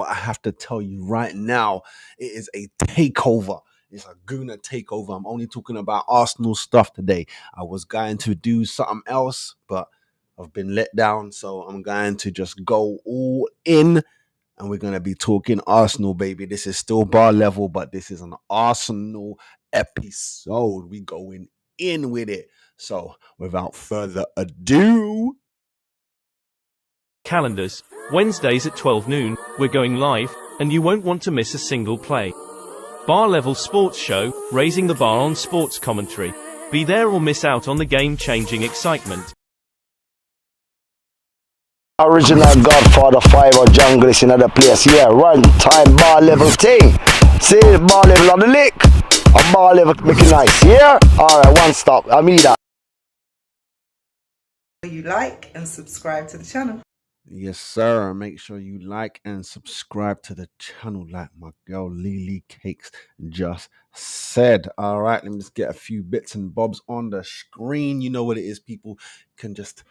but I have to tell you right now, it is a takeover. It's a Gooner takeover. I'm only talking about Arsenal stuff today. I was going to do something else, but I've been let down, so I'm going to just go all in. And we're going to be talking Arsenal, baby. This is still bar level, but this is an Arsenal episode. We going in with it. So, without further ado, calendars, Wednesdays at 12 noon, we're going live, and you won't want to miss a single play. Bar Level Sports Show, raising the bar on sports commentary. Be there or miss out on the game-changing excitement. Original Godfather 5 or junglist in other place. Yeah, run time bar level thing. See, bar level on the lick. A bar level make it nice. Yeah? Alright, one stop. I mean that. You like and subscribe to the channel. yes, sir. Make sure you like and subscribe to the channel, like my girl Lily Cakes just said. All right, let me just get a few bits and bobs on the screen. You know what it is, people can just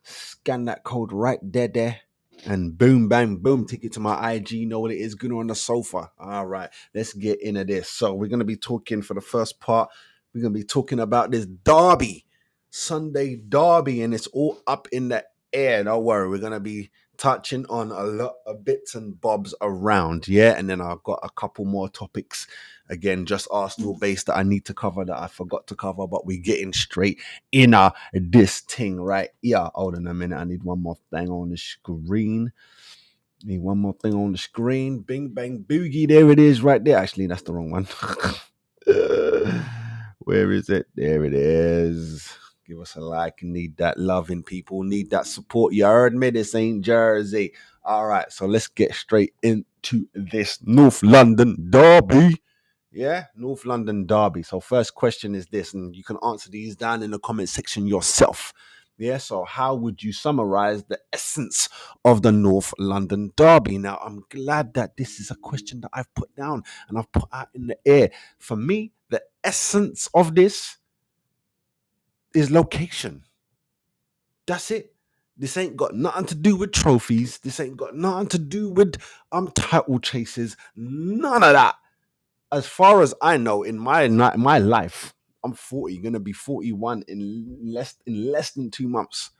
scan that code right there, and boom, bang, boom, take it to my IG. You know what it is, GoonerOnTheSofa. All right, let's get into this. So we're going to be talking for the first part. We're going to be talking about this derby, Sunday derby, and it's all up in the air. Don't worry, we're going to be touching on a lot of bits and bobs around, yeah? And then I've got a couple more topics, again, just Arsenal based that I need to cover that I forgot to cover, but we're getting straight in this thing right here. Hold on a minute, I need one more thing on the screen. Need one more thing on the screen. Bing, bang, boogie. There it is right there. Actually, that's the wrong one. Where is it? There it is. Give us a like. Need that loving, people. Need that support. You heard me? This ain't Jersey. All right, so let's get straight into this North London derby. Yeah, North London derby. So first question is this, and you can answer these down in the comment section yourself. Yeah, so how would you summarize the essence of the North London derby? Now, I'm glad that this is a question that I've put down and I've put out in the air. For me, the essence of this is location. That's it. This ain't got nothing to do with trophies. This ain't got nothing to do with title chases. None of that. As far as I know, in my life, I'm 40, gonna be 41 in less than 2 months.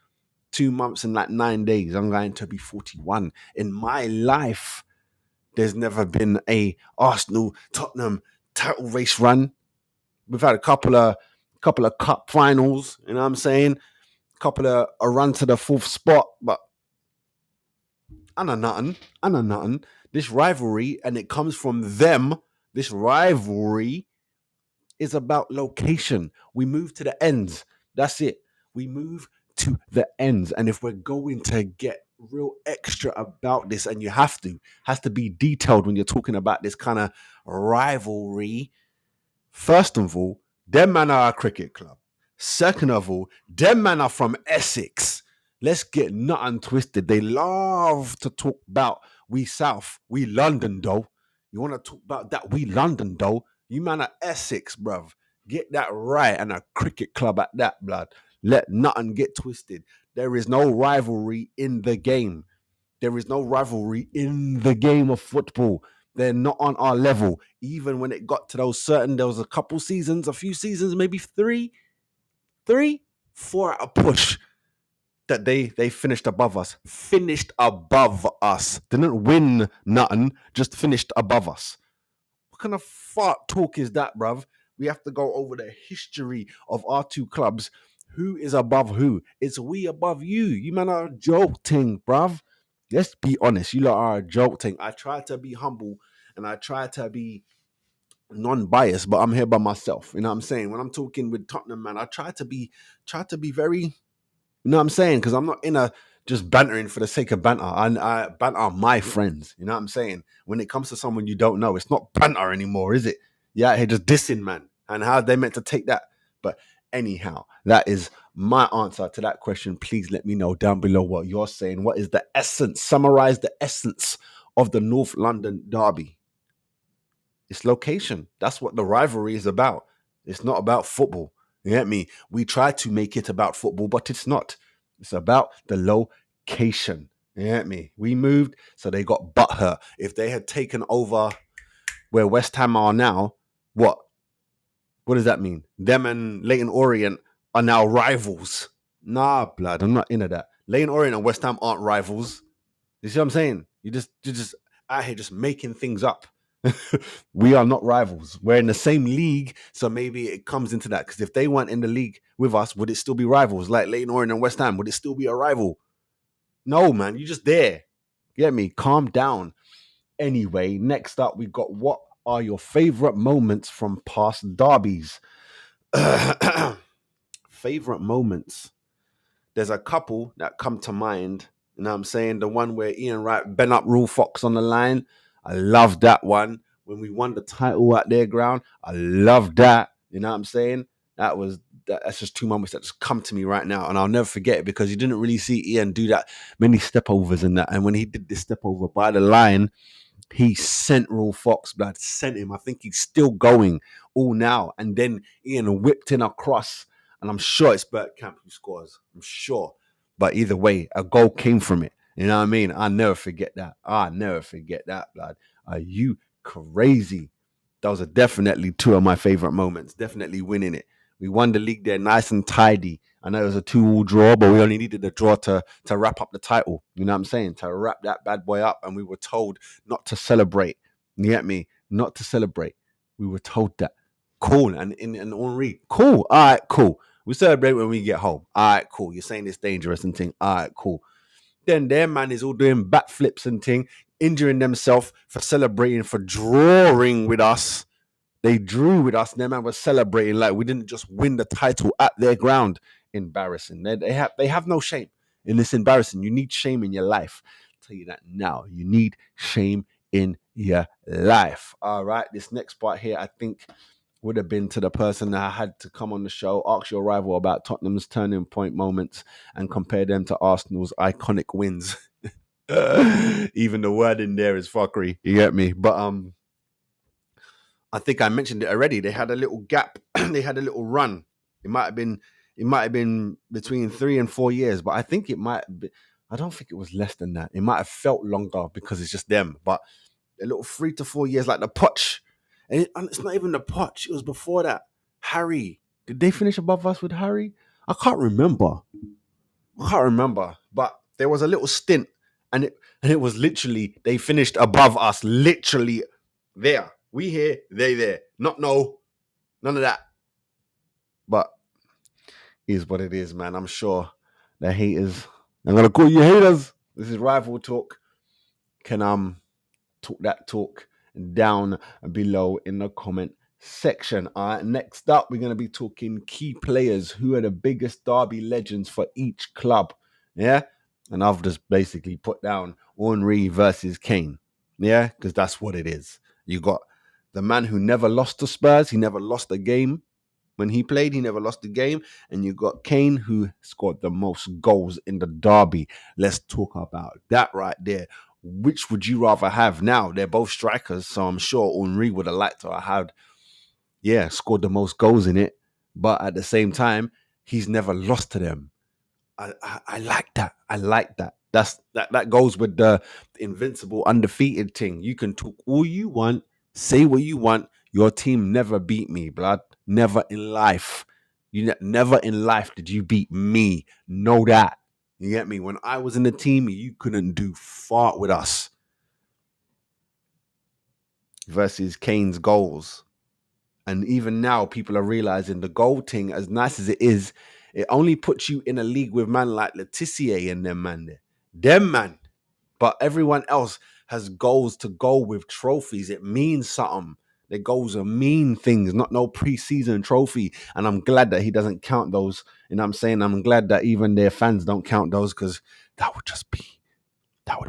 2 months and like 9 days. I'm going to be 41. In my life, there's never been a Arsenal Tottenham title race run. We've had a couple of cup finals, you know what I'm saying? A run to the 4th spot, but I know nothing. This rivalry, and it comes from them. This rivalry is about location. We move to the ends. That's it. We move to the ends. And if we're going to get real extra about this, and you has to be detailed when you're talking about this kind of rivalry. First of all, them man are a cricket club. Second of all, them man are from Essex. Let's get nothing twisted. They love to talk about we South, we London though. You want to talk about that we London though? You man are Essex, bruv. Get that right, and a cricket club at that, blood. Let nothing get twisted. There is no rivalry in the game. There is no rivalry in the game of football. They're not on our level. Even when it got to there was a few seasons, maybe three, 4 at a push that they finished above us. Didn't win nothing, just finished above us. What kind of fart talk is that, bruv? We have to go over the history of our two clubs. Who is above who? It's we above you. You man are joking, bruv. Let's be honest. You lot are joking. I try to be humble and I try to be non-biased, but I'm here by myself. You know what I'm saying? When I'm talking with Tottenham, man, I try to be very, you know what I'm saying? Because I'm not in a just bantering for the sake of banter. I banter my friends. You know what I'm saying? When it comes to someone you don't know, it's not banter anymore, is it? Yeah, here just dissing, man. And how they meant to take that. But anyhow, that is my answer to that question. Please let me know down below what you're saying. What is the essence? Summarize the essence of the North London derby. It's location. That's what the rivalry is about. It's not about football. You get me? We try to make it about football, but it's not. It's about the location. You get me? We moved, so they got butthurt. If they had taken over where West Ham are now, what? What does that mean? Them and Leighton Orient are now rivals. Nah, blood, I'm not into that. Leighton Orient and West Ham aren't rivals. You see what I'm saying? You're just out here just making things up. We are not rivals. We're in the same league, so maybe it comes into that. Because if they weren't in the league with us, would it still be rivals? Like Leighton Orient and West Ham, would it still be a rival? No, man, you're just there. Get me? Calm down. Anyway, next up, we got what are your favorite moments from past derbies? Favorite moments. There's a couple that come to mind. You know what I'm saying? The one where Ian Wright bent up Rule Fox on the line. I love that one. When we won the title at their ground, I love that. You know what I'm saying? That's just two moments that just come to me right now. And I'll never forget it because you didn't really see Ian do that many stepovers in that. And when he did this step over by the line, he sent Rule Fox, blood, sent him. I think he's still going all now. And then Ian whipped in a cross. And I'm sure it's Bergkamp who scores. I'm sure. But either way, a goal came from it. You know what I mean? I'll never forget that. I'll never forget that, blood. Are you crazy? Those are definitely two of my favorite moments. Definitely winning it. We won the league there nice and tidy. I know it was a 2-2 draw, but we only needed a draw to wrap up the title. You know what I'm saying? To wrap that bad boy up. And we were told not to celebrate. You get me? Not to celebrate. We were told that. Cool. And Henri, cool. All right, cool. We celebrate when we get home. All right, cool. You're saying it's dangerous and thing. All right, cool. Then their man is all doing backflips and thing, injuring themselves for celebrating, for drawing with us. They drew with us, and their man was celebrating like we didn't just win the title at their ground. Embarrassing. They have no shame. And it's embarrassing. You need shame in your life. I'll tell you that now. You need shame in your life. All right. This next part here, I think, would have been to the person that had to come on the show, ask your rival about Tottenham's turning point moments and compare them to Arsenal's iconic wins. Even the word in there is fuckery. You get me? But I think I mentioned it already. They had a little gap. They had a little run. It might have been between 3 and 4 years, but I think it might be, I don't think it was less than that. It might have felt longer because it's just them. But a little 3 to 4 years, like the Poch. And it's not even the Poch. It was before that. Harry. Did they finish above us with Harry? I can't remember. But there was a little stint, and it was literally they finished above us. Literally there. We here, they there. Not no, none of that. But is what it is, man. I'm sure the haters. I'm gonna call you haters. This is rival talk. Can talk that talk down below in the comment section. All right, next up, we're going to be talking key players. Who are the biggest derby legends for each club? Yeah, and I've just basically put down Henri versus Kane. Yeah, because that's what it is. You got the man who never lost to Spurs. He never lost a game. When he played, he never lost the game. And you got Kane, who scored the most goals in the derby. Let's talk about that right there. Which would you rather have? Now, they're both strikers, so I'm sure Henri would have liked to have had, scored the most goals in it. But at the same time, he's never lost to them. I like that. I like that. That goes with the invincible, undefeated thing. You can talk all you want, say what you want. Your team never beat me, blood. Never in life. Never in life did you beat me. Know that. You get me? When I was in the team, you couldn't do fart with us. Versus Kane's goals. And even now, people are realizing the goal thing, as nice as it is, it only puts you in a league with man like Letitia and them man there. Them man. But everyone else has goals to go with trophies. It means something. Their goals are mean things, not no preseason trophy. And I'm glad that he doesn't count those. You know what I'm saying? I'm glad that even their fans don't count those, because that would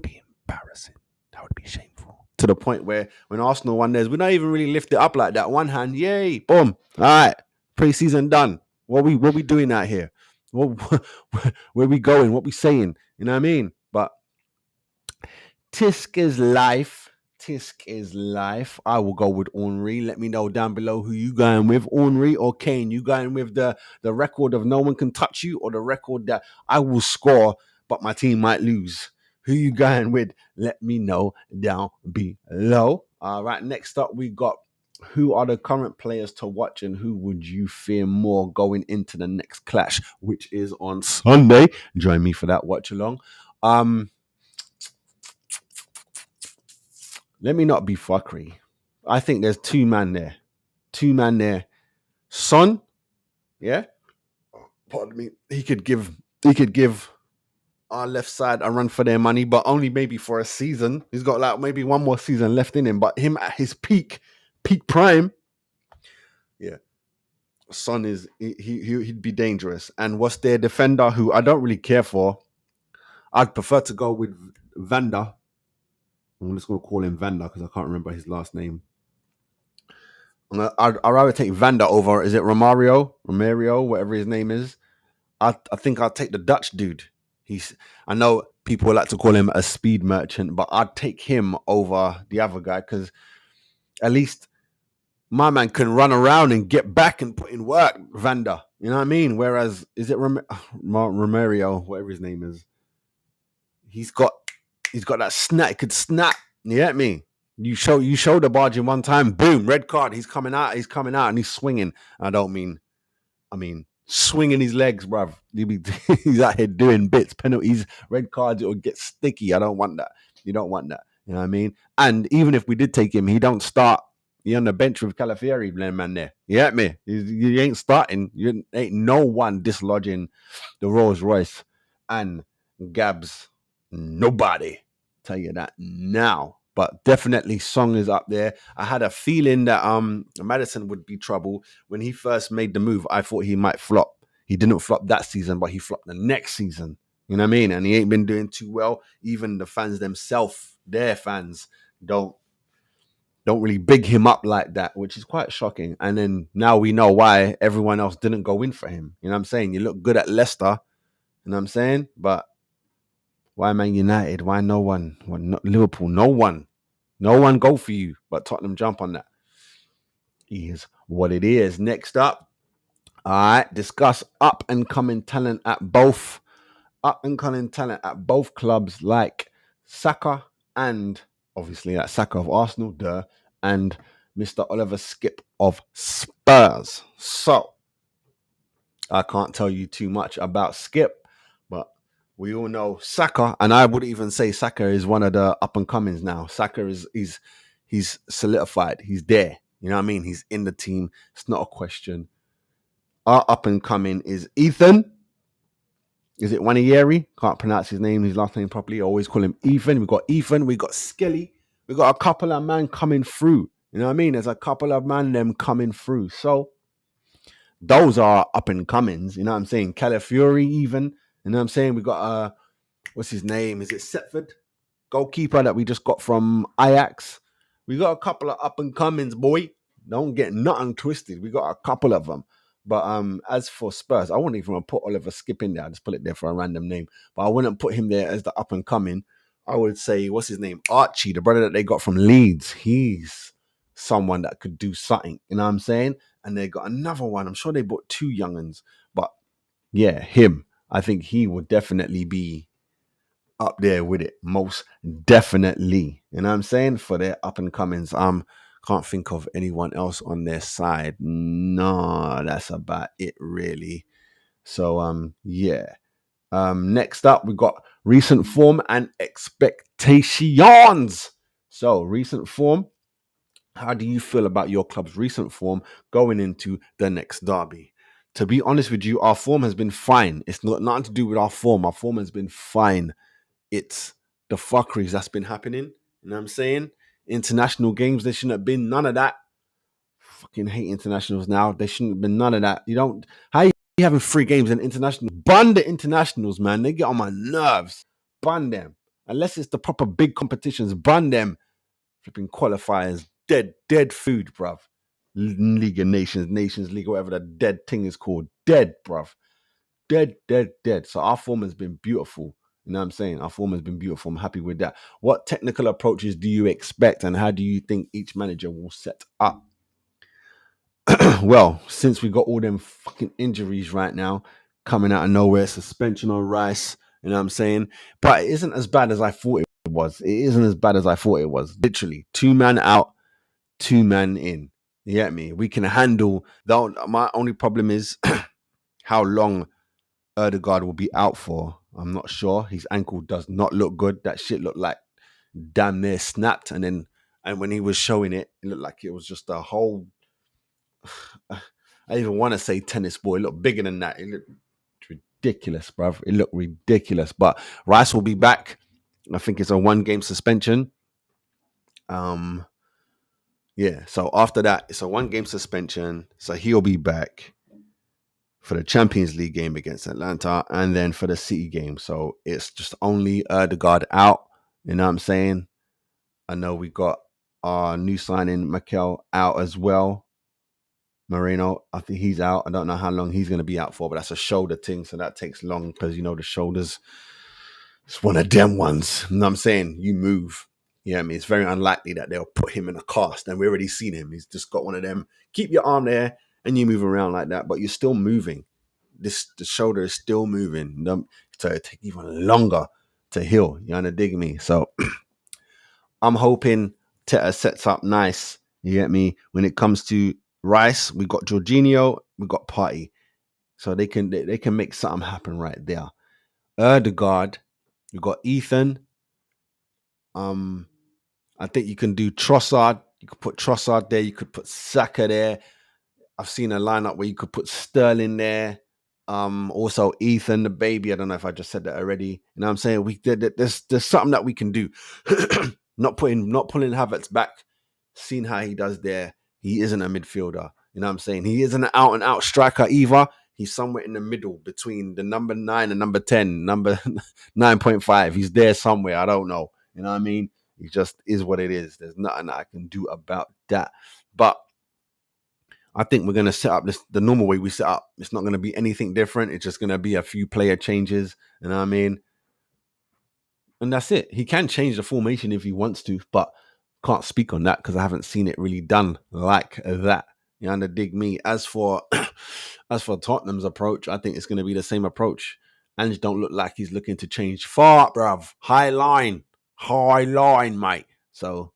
be embarrassing. That would be shameful. To the point where when Arsenal won theirs, we're not even really lift it up like that. One hand, yay, boom. All right, preseason done. What we doing out here? Where we going? What we saying? You know what I mean? But Tisk is life. Tisk is life. I will go with Henri. Let me know down below who you going with, Henri or Kane. You going with the record of no one can touch you, or the record that I will score but my team might lose? Who you going with? Let me know down below. All right, next up we got who are the current players to watch and who would you fear more going into the next clash, which is on Sunday. Join me for that watch along. Let me not be fuckery. I think there's two man there. Son, yeah. Pardon me. He could give our left side a run for their money, but only maybe for a season. He's got like maybe one more season left in him. But him at his peak prime, yeah. Son is he'd be dangerous. And what's their defender who I don't really care for? I'd prefer to go with Vanda. I'm just going to call him Vanda because I can't remember his last name. I'd rather take Vanda over. Is it Romario, whatever his name is? I think I'll take the Dutch dude. I know people like to call him a speed merchant, but I'd take him over the other guy because at least my man can run around and get back and put in work, Vanda. You know what I mean? Whereas, is it Romario, whatever his name is? He's got that snap. He could snap. You get me? You show the barging one time, boom, red card. He's coming out, and he's swinging. I mean, swinging his legs, bruv. He's out here doing bits, penalties, red cards. It will get sticky. I don't want that. You don't want that. You know what I mean? And even if we did take him, he don't start. He on the bench with Calafieri, man. There, you get me? You ain't starting. You ain't no one dislodging the Rolls Royce and Gabs. Nobody. Tell you that now. But definitely Song is up there. I had a feeling that Maddison would be trouble. When he first made the move, I thought he might flop. He didn't flop that season, but he flopped the next season. You know what I mean? And he ain't been doing too well. Even the fans themselves, their fans, don't really big him up like that, which is quite shocking. And then now we know why everyone else didn't go in for him. You know what I'm saying? You look good at Leicester. You know what I'm saying? But why Man United? Why no one? Liverpool? No one. No one go for you, but Tottenham jump on that. Is what it is. Next up, all right, discuss up and coming talent at both clubs like Saka and obviously that Saka of Arsenal, and Mr. Oliver Skip of Spurs. So I can't tell you too much about Skip, but we all know Saka, and I would even say Saka is one of the up and comings now. Saka he's solidified. He's there. You know what I mean? He's in the team. It's not a question. Our up and coming is Ethan. Is it Wanieri? Can't pronounce his last name properly. I always call him Ethan. We got Ethan. We got Skelly. We got a couple of man coming through. You know what I mean? There's a couple of man them coming through. So those are up and comings. You know what I'm saying? Calafiori even. You know what I'm saying? We got what's his name? Is it Setford? Goalkeeper that we just got from Ajax. We got a couple of up and comings, boy. Don't get nothing twisted. We got a couple of them. But as for Spurs, I wouldn't even put Oliver Skip in there. I just put it there for a random name. But I wouldn't put him there as the up and coming. I would say, what's his name? Archie, the brother that they got from Leeds. He's someone that could do something. You know what I'm saying? And they got another one. I'm sure they bought two young'uns. But yeah, him. I think he would definitely be up there with it. Most definitely. You know what I'm saying? For their up and comings. Can't think of anyone else on their side. No, that's about it really. So yeah. Next up we got recent form and expectations. So recent form. How do you feel about your club's recent form going into the next derby? To be honest with you, our form has been fine. It's not nothing to do with our form. Our form has been fine. It's the fuckeries that's been happening. You know what I'm saying? International games, there shouldn't have been none of that. Fucking hate internationals now. There shouldn't have been none of that. How you having 3 games in international? Bun the internationals, man. They get on my nerves. Bun them. Unless it's the proper big competitions, bun them. Flipping qualifiers. Dead food, bruv. League of Nations League, whatever the dead thing is called. Dead, bruv. Dead. So our form has been beautiful. You know what I'm saying? Our form has been beautiful. I'm happy with that. What technical approaches do you expect and how do you think each manager will set up? Well, since we got all them fucking injuries right now coming out of nowhere, suspension on Rice, You know what I'm saying? But it isn't as bad as I thought it was. It isn't as bad as I thought it was. Literally, 2 man out, 2 man in. You get me? We can handle. My only problem is how long Erdegaard will be out for. I'm not sure. His ankle does not look good. That shit looked like damn near snapped. And when he was showing it, it looked like it was just a whole. I even want to say tennis ball. It looked bigger than that. It looked ridiculous, bruv. It looked ridiculous. But Rice will be back. I think it's a 1-game suspension. Yeah. So after that, it's a 1-game suspension. So he'll be back for the Champions League game against Atlanta, and then for the City game. So it's just only Erdegaard out. You know what I'm saying? I know we got our new signing, Mikel, out as well. Moreno, I think he's out. I don't know how long he's going to be out for, but that's a shoulder thing, so that takes long because, you know, the shoulders, it's one of them ones. You know what I'm saying? You move. Yeah, I mean, it's very unlikely that they'll put him in a cast, and we already seen him. He's just got one of them. Keep your arm there, and you move around like that, but you're still moving. The shoulder is still moving. So it take even longer to heal. You understand dig me? So I'm hoping Teir sets up nice. You get me? When it comes to Rice, we got Jorginho, we got Partey. So they can make something happen right there. Erdegaard, you got Ethan. I think you can do Trossard. You could put Trossard there. You could put Saka there. I've seen a lineup where you could put Sterling there. Also Ethan, the baby. I don't know if I just said that already. You know what I'm saying? There's something that we can do. not pulling Havertz back. Seeing how he does there. He isn't a midfielder. You know what I'm saying? He isn't an out and out striker either. He's somewhere in the middle between the number 9 and number 10, number 9.5. He's there somewhere. I don't know. You know what I mean? He just is what it is. There's nothing that I can do about that. But I think we're going to set up this the normal way we set up. It's not going to be anything different. It's just going to be a few player changes. You know what I mean? And that's it. He can change the formation if he wants to, but can't speak on that because I haven't seen it really done like that. You know, dig me. As for Tottenham's approach, I think it's going to be the same approach. Ange don't look like he's looking to change far, bruv. High line, mate. So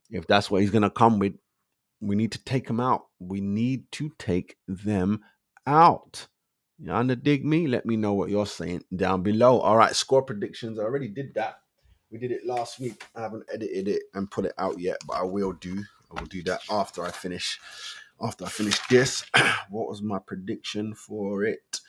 if that's what he's going to come with, we need to take them out. We need to take them out. You under dig me? Let me know what you're saying down below. All right, score predictions. I already did that. We did it last week. I haven't edited it and put it out yet, but I will do. I will do that after I finish. After I finish this, what was my prediction for it?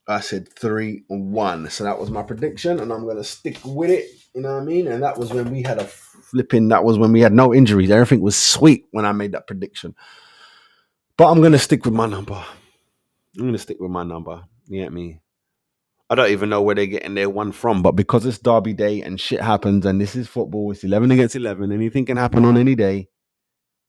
I said 3-1. So that was my prediction, and I'm going to stick with it. You know what I mean? And that was when we had that was when we had no injuries. Everything was sweet when I made that prediction. But I'm going to stick with my number. You get me? I don't even know where they're getting their one from, but because it's Derby Day and shit happens and this is football, it's 11 against 11. Anything can happen on any day.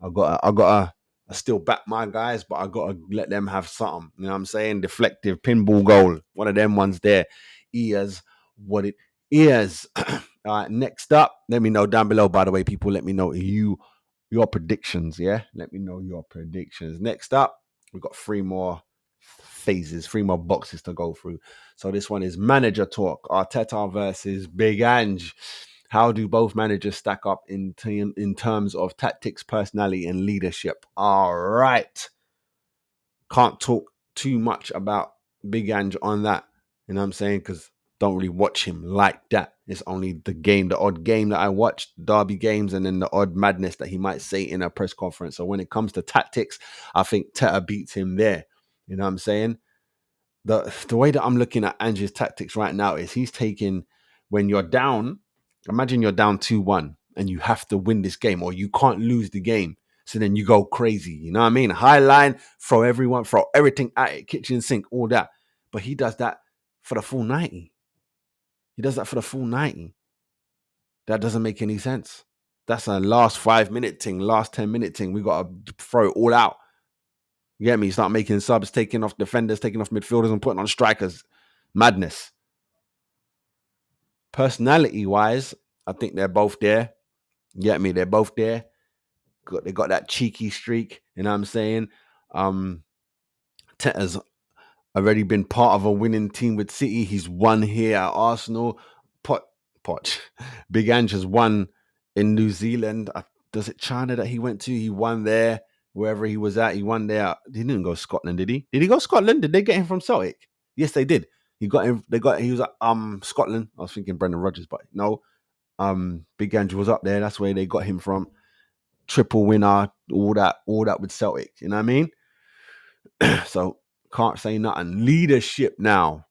I still back my guys, but I got to let them have something. You know what I'm saying? Deflective, pinball goal. One of them ones there. Is what it is. All right, next up, let me know down below, by the way, people. Let me know your predictions, yeah? Let me know your predictions. Next up, we've got 3 more phases, 3 more boxes to go through. So this one is manager talk. Arteta versus Big Ange. How do both managers stack up in terms of tactics, personality, and leadership? All right. Can't talk too much about Big Ange on that. You know what I'm saying? Because don't really watch him like that. It's only the odd game that I watch, Derby games, and then the odd madness that he might say in a press conference. So when it comes to tactics, I think Teir beats him there. You know what I'm saying? The way that I'm looking at Ange's tactics right now is he's taking, when you're down, imagine you're down 2-1 and you have to win this game or you can't lose the game. So then you go crazy. You know what I mean? High line, throw everything at it, kitchen sink, all that. But he does that for the full 90. He does that for the full 90. That doesn't make any sense. That's a last 5-minute thing, last 10-minute thing. We got to throw it all out. You get me? Start making subs, taking off defenders, taking off midfielders and putting on strikers. Madness. Personality-wise, I think they're both there. You get me? They're both there. They got that cheeky streak. You know what I'm saying? Teir's already been part of a winning team with City. He's won here at Arsenal. Poch. Big Ange has won in New Zealand. Does it China that he went to? He won there. Wherever he was at, he won there. He didn't go to Scotland, did he? Did he go to Scotland? Did they get him from Celtic? Yes, they did. He got him. He was at Scotland. I was thinking Brendan Rodgers, but no. Big Andrew was up there. That's where they got him from. Triple winner, all that with Celtic. You know what I mean? So can't say nothing. Leadership now.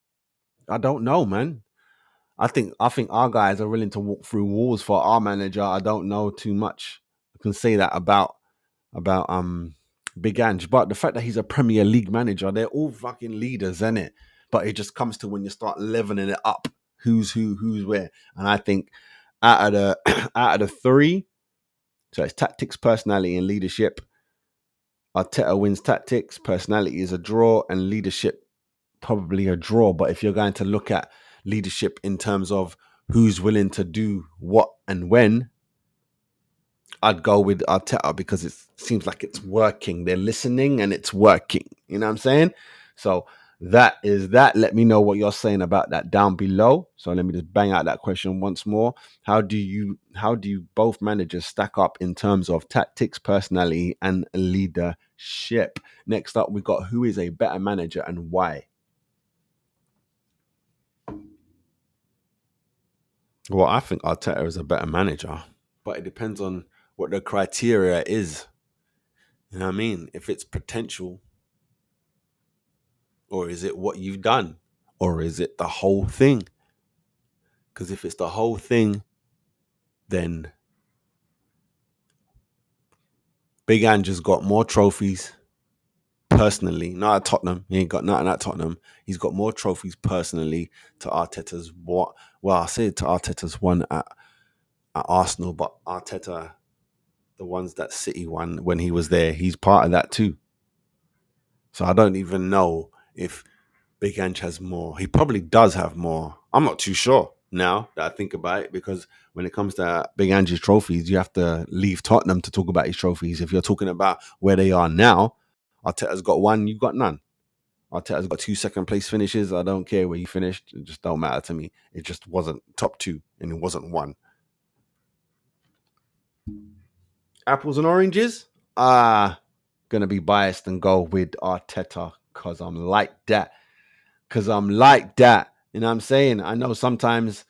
I don't know, man. I think our guys are willing to walk through walls for our manager. I don't know too much. I can say that about Big Ange, but the fact that he's a Premier League manager, they're all fucking leaders, isn't it? But it just comes to when you start leveling it up, who's who, who's where. And I think out of the three, so it's tactics, personality, and leadership. Arteta wins tactics, personality is a draw, and leadership probably a draw. But if you're going to look at leadership in terms of who's willing to do what and when, I'd go with Arteta because it seems like it's working. They're listening and it's working. You know what I'm saying? So that is that. Let me know what you're saying about that down below. So let me just bang out that question once more. How do you both managers stack up in terms of tactics, personality, and leadership? Next up, we got who is a better manager and why? Well, I think Arteta is a better manager, but it depends on what the criteria is. You know what I mean? If it's potential, or is it what you've done, or is it the whole thing? Because if it's the whole thing, then Big Ange's got more trophies personally. Not at Tottenham. He ain't got nothing at Tottenham. He's got more trophies personally to Arteta's what? Well, I say to Arteta's one at Arsenal, but Arteta, the ones that City won when he was there, he's part of that too. So I don't even know if Big Ange has more. He probably does have more. I'm not too sure now that I think about it, because when it comes to Big Ange's trophies, you have to leave Tottenham to talk about his trophies. If you're talking about where they are now, Arteta's got one, you've got none. Arteta's got 2 second place finishes. I don't care where you finished. It just don't matter to me. It just wasn't top 2 and it wasn't 1. Apples and oranges? Gonna be biased and go with Arteta because I'm like that. You know what I'm saying? I know sometimes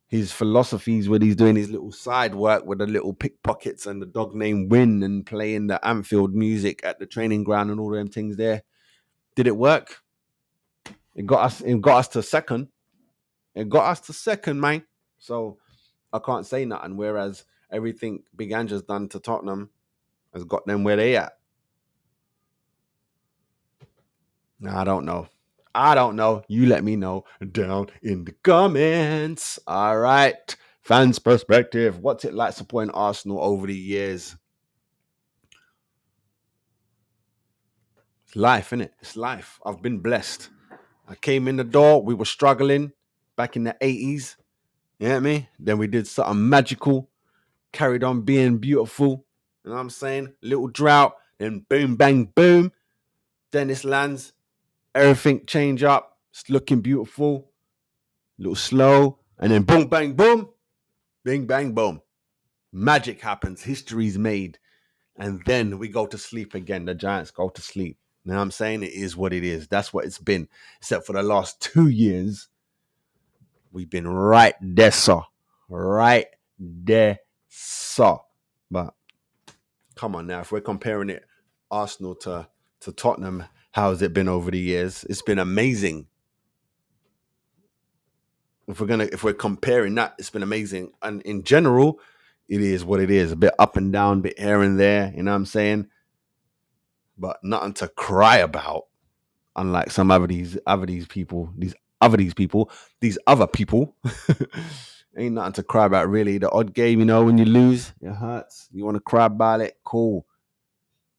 his philosophies when he's doing his little side work with the little pickpockets and the dog named Win and playing the Anfield music at the training ground and all them things there. Did it work? It got us to second. It got us to second, man. So I can't say nothing. Whereas everything Big Ange's done to Tottenham has got them where they at. I don't know. You let me know down in the comments. All right. Fans' perspective. What's it like supporting Arsenal over the years? It's life, innit? It's life. I've been blessed. I came in the door. We were struggling back in the 80s. You know what I mean? Then we did something magical. Carried on being beautiful. You know what I'm saying? Little drought. Then boom, bang, boom. Dennis lands. Everything change up. It's looking beautiful. A little slow. And then boom, bang, boom. Bing, bang, boom. Magic happens. History's made. And then we go to sleep again. The Giants go to sleep. You know what I'm saying? It is what it is. That's what it's been. Except for the last 2 years, we've been right there, sir. Right there, sir. But come on now. If we're comparing it, Arsenal to Tottenham, how has it been over the years? It's been amazing. If we're comparing that, it's been amazing. And in general, it is what it is. A bit up and down, a bit here and there. You know what I'm saying? But nothing to cry about. Unlike some other people. Ain't nothing to cry about, really. The odd game, you know, when you lose, it hurts. You want to cry about it? Cool.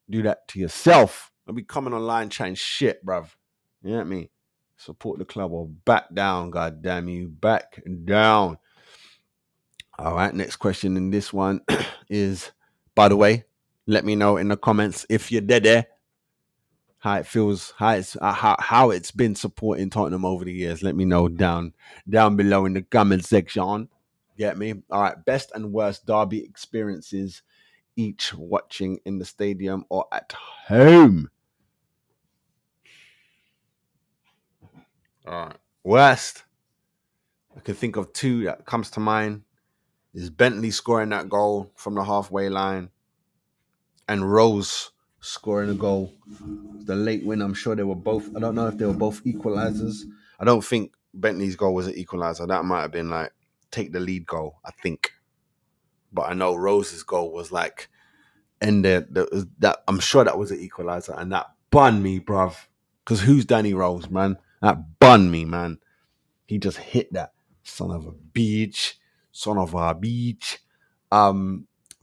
Do that to yourself. Don't be coming online chatting shit, bruv. You know what I mean? Support the club or back down, god damn you. Back down. All right, next question in this one is, by the way, let me know in the comments if you're dead there. how it feels, how it's been supporting Tottenham over the years. Let me know down below in the comment section. Get me? All right. Best and worst derby experiences each watching in the stadium or at home. All right. Worst. I can think of two that comes to mind. Is Bentley scoring that goal from the halfway line and Rose scoring a goal. The late win, I'm sure they were both, I don't know if they were both equalizers. I don't think Bentley's goal was an equalizer. That might have been like take the lead goal, I think. But I know Rose's goal was like, and that I'm sure that was an equalizer, and that bun me, bruv. Because who's Danny Rose, man? That bun me, man. He just hit that son of a bitch.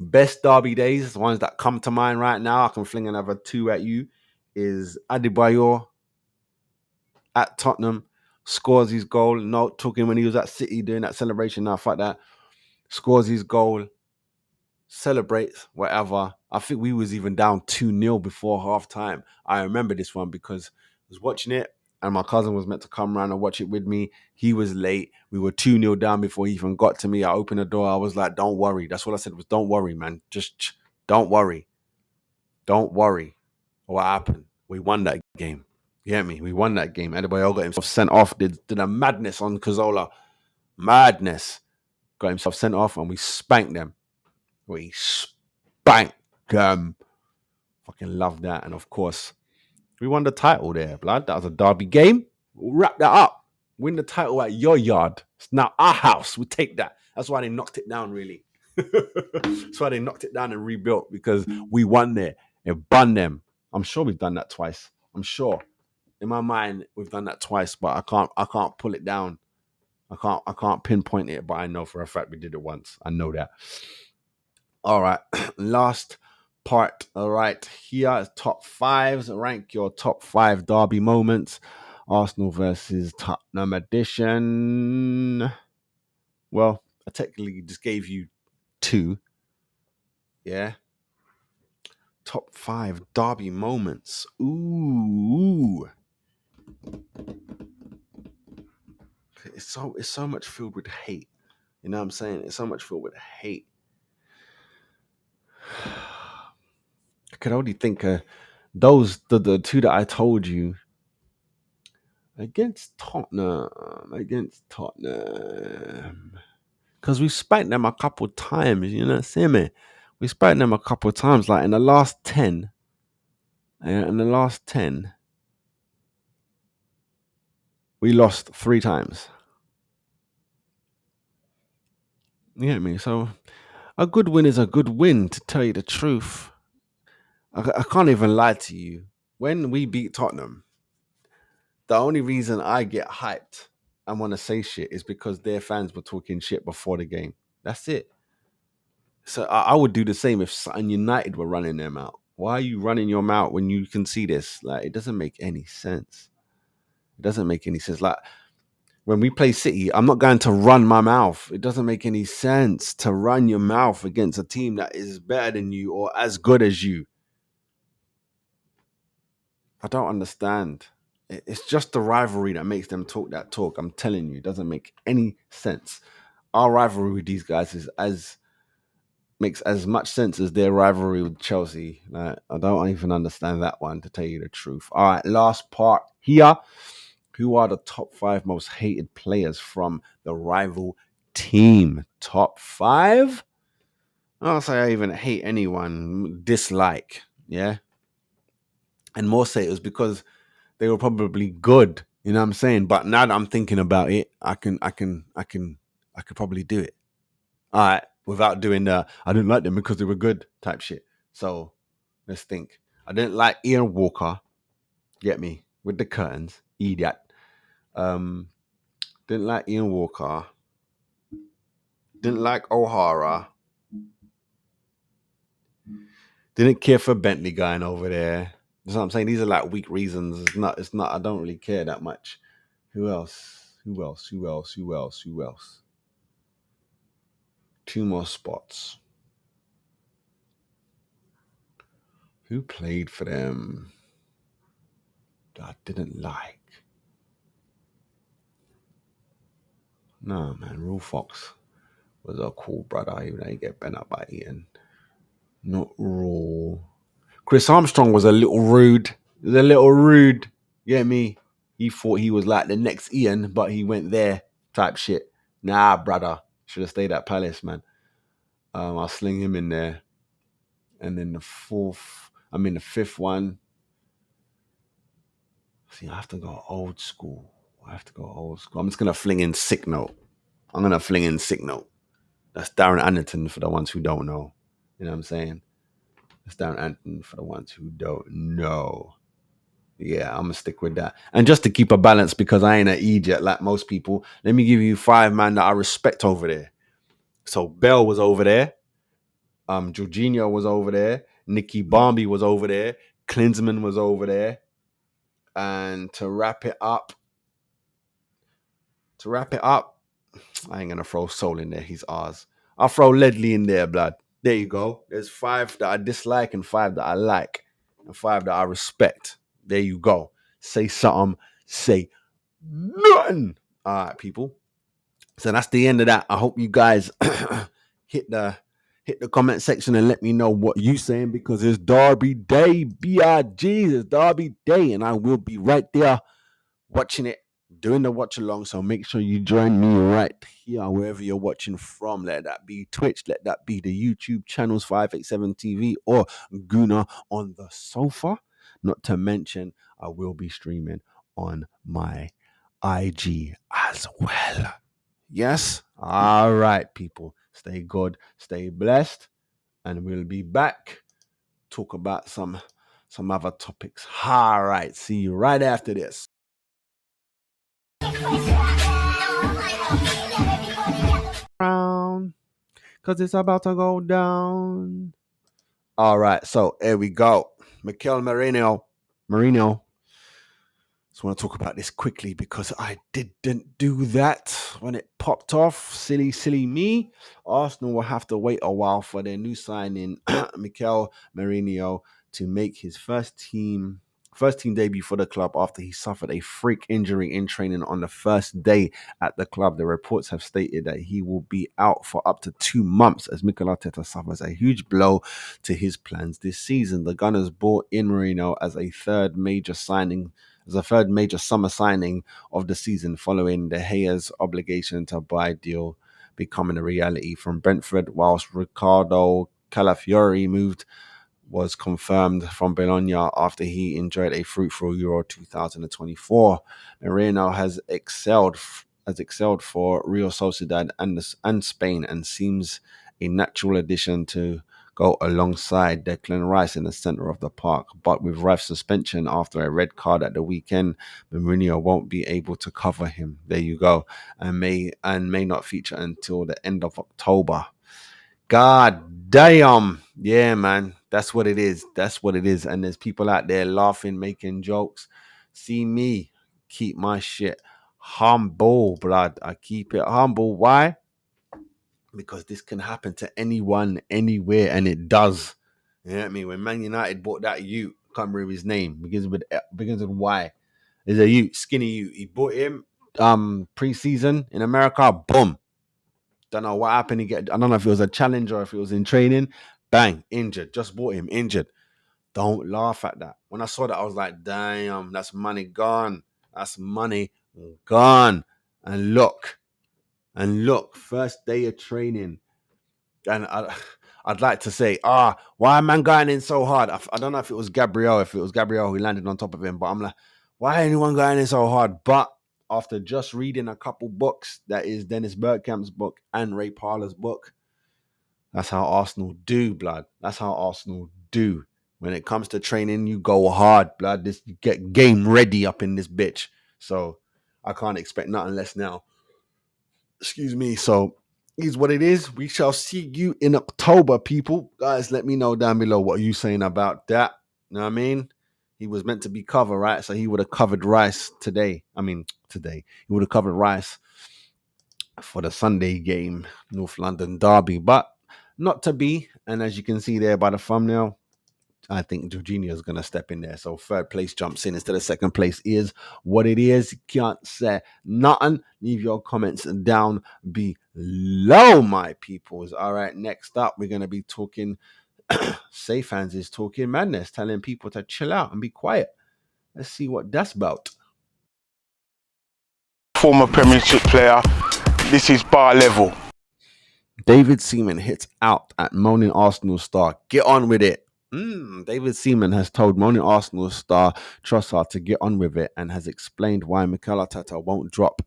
Best derby days, the ones that come to mind right now, I can fling another two at you, is Adebayor at Tottenham, scores his goal. No, talking when he was at City doing that celebration. Now, fuck that. Scores his goal, celebrates, whatever. I think we was even down 2-0 before half time. I remember this one because I was watching it and my cousin was meant to come around and watch it with me. He was late. We were 2-0 down before he even got to me. I opened the door. I was like, don't worry. That's what I said was, don't worry, man. Just don't worry. Don't worry. What happened? We won that game. You hear me? We won that game. Adebayor got himself sent off, did a madness on Cazorla. Madness. Got himself sent off and we spanked them. We spanked them. Fucking love that. And of course, we won the title there, blood. That was a derby game. We'll wrap that up. Win the title at your yard. It's now our house. We take that. That's why they knocked it down, really. That's why they knocked it down and rebuilt, because we won there. It banned them. I'm sure we've done that twice. I'm sure. In my mind, we've done that twice, but I can't pull it down. I can't pinpoint it, but I know for a fact we did it once. I know that. All right. Last part. All right. Here is top fives. Rank your top 5 derby moments. Arsenal versus Tottenham edition. Well, I technically just gave you 2. Yeah. Top 5 derby moments. Ooh. It's so much filled with hate. You know what I'm saying? It's so much filled with hate. I could only think of those, the 2 that I told you. Against Tottenham. Because we spanked them a couple times, you know, see me? We spanked them a couple times, like in the last 10. We lost 3 times. You get me? So a good win is a good win, to tell you the truth. I can't even lie to you. When we beat Tottenham, the only reason I get hyped and want to say shit is because their fans were talking shit before the game. That's it. So I would do the same if Sutton United were running their mouth. Why are you running your mouth when you can see this? Like, it doesn't make any sense. It doesn't make any sense. Like, when we play City, I'm not going to run my mouth. It doesn't make any sense to run your mouth against a team that is better than you or as good as you. I don't understand. It's just the rivalry that makes them talk that talk. I'm telling you, it doesn't make any sense. Our rivalry with these guys makes as much sense as their rivalry with Chelsea. Like, I don't even understand that one, to tell you the truth. All right, last part here. Who are the top 5 most hated players from the rival team? Top 5? I don't say I even hate anyone. Dislike, yeah. And more say it was because they were probably good. You know what I'm saying? But now that I'm thinking about it, I could probably do it. All right, without doing the I didn't like them because they were good type shit. So let's think. I didn't like Ian Walker. Get me? With the curtains. Idiot. Didn't like Ian Walker. Didn't like O'Hara. Didn't care for Bentley going over there. That's what I'm saying. These are like weak reasons. It's not, I don't really care that much. Who else? 2 more spots. Who played for them? I didn't like. No, man, Real Fox was a cool brother, even though he get bent up by Ian. Not Raw. Chris Armstrong was a little rude. He was a little rude. You get me? He thought he was like the next Ian, but he went there type shit. Nah, brother. Should have stayed at Palace, man. I'll sling him in there. And then the fifth one. See, I have to go old school. I'm just going to fling in Sick Note. That's Darren Anderton for the ones who don't know. You know what I'm saying? That's Darren Anderton for the ones who don't know. Yeah, I'm going to stick with that. And just to keep a balance, because I ain't an idiot like most people, let me give you 5 man that I respect over there. So Bell was over there. Jorginho was over there. Nicky Barmby was over there. Klinsmann was over there. And to wrap it up, I ain't going to throw Soul in there. He's ours. I'll throw Ledley in there, blood. There you go. There's 5 that I dislike and 5 that I like and 5 that I respect. There you go. Say something. Say nothing. All right, people. So that's the end of that. I hope you guys hit the comment section and let me know what you saying, because it's Derby Day. B.I.G. It's Derby Day, and I will be right there watching it, doing the watch along. So make sure you join me right here, wherever you're watching from. Let that be Twitch, let that be the YouTube channels 587 TV or Gooner on the sofa. Not to mention, I will be streaming on my IG as well. Yes? All right, people. Stay good, stay blessed, and we'll be back. Talk about some other topics. All right. See you right after this. Because it's about to go down. All right. So here we go. Mikel Merino. Just want to talk about this quickly because I didn't do that when it popped off. Silly me. Arsenal will have to wait a while for their new signing, Mikel Merino, to make his first team debut for the club after he suffered a freak injury in training on the first day at the club. The reports have stated that he will be out for up to 2 months as Mikel Arteta suffers a huge blow to his plans this season. The Gunners brought in Merino as a third major summer signing of the season, following De Gea's obligation to buy deal becoming a reality from Brentford, whilst Ricardo Calafiori was confirmed from Bologna after he enjoyed a fruitful Euro 2024. Merino has excelled for Real Sociedad and Spain, and seems a natural addition to go alongside Declan Rice in the centre of the park. But with Rice's suspension after a red card at the weekend, Mourinho won't be able to cover him. There you go. And may not feature until the end of October. God damn. Yeah, man. That's what it is. And there's people out there laughing, making jokes. See me keep my shit humble, blood. I keep it humble. Why? Because this can happen to anyone, anywhere, and it does. You know what I mean? When Man United bought that Ute, can't remember his name, begins with Y. There's a Ute, skinny Ute. He bought him pre-season in America. Boom. Don't know what happened. I don't know if it was a challenge or if it was in training. Bang, injured. Just bought him, injured. Don't laugh at that. When I saw that, I was like, damn, that's money gone. That's money gone. And look, first day of training. And I'd like to say, why am man going in so hard? I don't know if it was Gabriel who landed on top of him, but I'm like, why anyone going in so hard? But after just reading a couple books, that is Dennis Bergkamp's book and Ray Parlour's book, that's how Arsenal do, blood. That's how Arsenal do. When it comes to training, you go hard, blood. You get game ready up in this bitch. So I can't expect nothing less now. Excuse me. So is what it is. We shall see you in October, people. Guys, let me know down below what you saying about that. You know what I mean? He was meant to be covered, right? So he would have covered Rice today. He would have covered Rice for the Sunday game, North London derby, but not to be. And as you can see there by the thumbnail, I think Jorginho is going to step in there. So third place jumps in instead of second place is what it is. You can't say nothing. Leave your comments down below, my peoples. All right, next up, we're going to be talking. Safe Hands is talking madness, telling people to chill out and be quiet. Let's see what that's about. Former Premiership player, this is bar level. David Seaman hits out at moaning Arsenal star. Get on with it. David Seaman has told moaning Arsenal star Trossard to get on with it and has explained why Mikel Arteta won't drop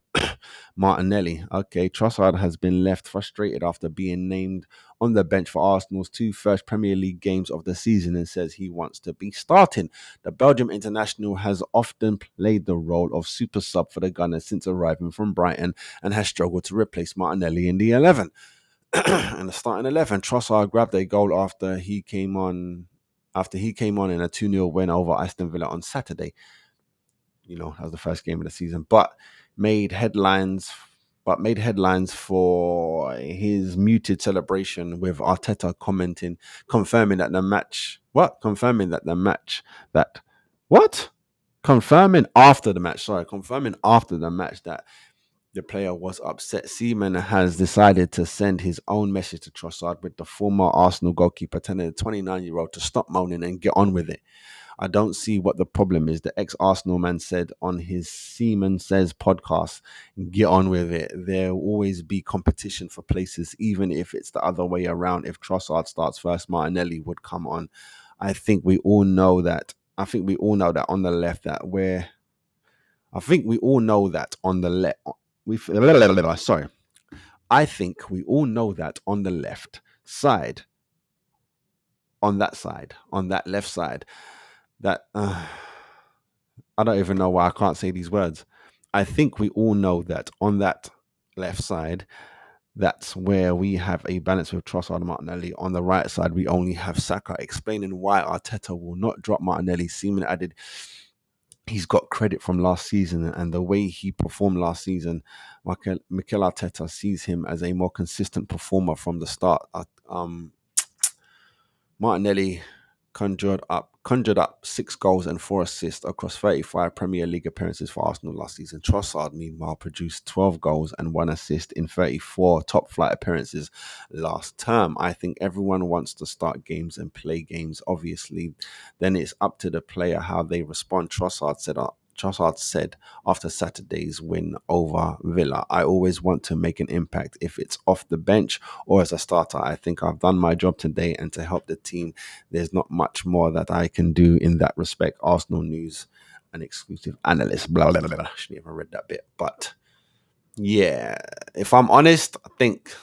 Martinelli. Okay, Trossard has been left frustrated after being named on the bench for Arsenal's 2 first Premier League games of the season and says he wants to be starting. The Belgium international has often played the role of super sub for the Gunners since arriving from Brighton and has struggled to replace Martinelli in the 11. In the starting 11, Trossard grabbed a goal after he came on in a 2-0 win over Aston Villa on Saturday. You know, that was the first game of the season, but made headlines for his muted celebration, with Arteta confirming after the match that the player was upset. Seaman has decided to send his own message to Trossard, with the former Arsenal goalkeeper telling the 29-year-old to stop moaning and get on with it. I don't see what the problem is, the ex-Arsenal man said on his Seaman Says podcast. Get on with it. There will always be competition for places, even if it's the other way around. If Trossard starts first, Martinelli would come on. I think we all know that on the left that we're... I think we all know that on the left... I think we all know that on the left side, on that left side, that I don't even know why I can't say these words. I think we all know that on that left side, that's where we have a balance with Trossard and Martinelli. On the right side, we only have Saka. Explaining why Arteta will not drop Martinelli, Seaman added he's got credit from last season and the way he performed last season. Mikel Arteta sees him as a more consistent performer from the start. Martinelli conjured up 6 goals and 4 assists across 35 Premier League appearances for Arsenal last season. Trossard, meanwhile, produced 12 goals and 1 assist in 34 top-flight appearances last term. I think everyone wants to start games and play games, obviously. Then it's up to the player how they respond, Trossard said after Saturday's win over Villa. I always want to make an impact, if it's off the bench or as a starter. I think I've done my job today, and to help the team, there's not much more that I can do in that respect. Arsenal News, an exclusive analyst. Blah, blah, blah, blah. I shouldn't even read that bit. But yeah, if I'm honest, I think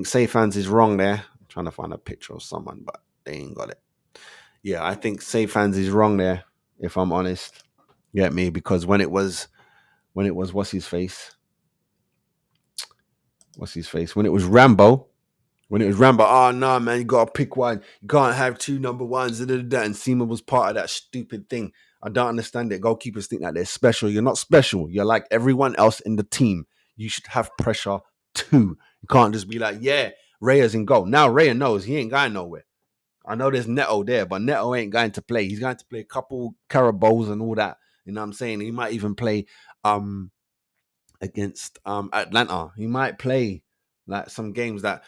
Safe Hands is wrong there. I'm trying to find a picture of someone, but they ain't got it. Yeah, I think Safe Hands is wrong there, if I'm honest. Get me? Because when it was what's his face? When it was Rambo, oh no, man, you gotta pick one. You can't have 2 number ones. And Seaman was part of that stupid thing. I don't understand it. Goalkeepers think that they're special. You're not special. You're like everyone else in the team. You should have pressure too. You can't just be like, yeah, Raya's in goal. Now Raya knows he ain't going nowhere. I know there's Neto there, but Neto ain't going to play. He's going to play a couple Carabaos and all that. You know what I'm saying? He might even play against Atlanta. He might play like some games that,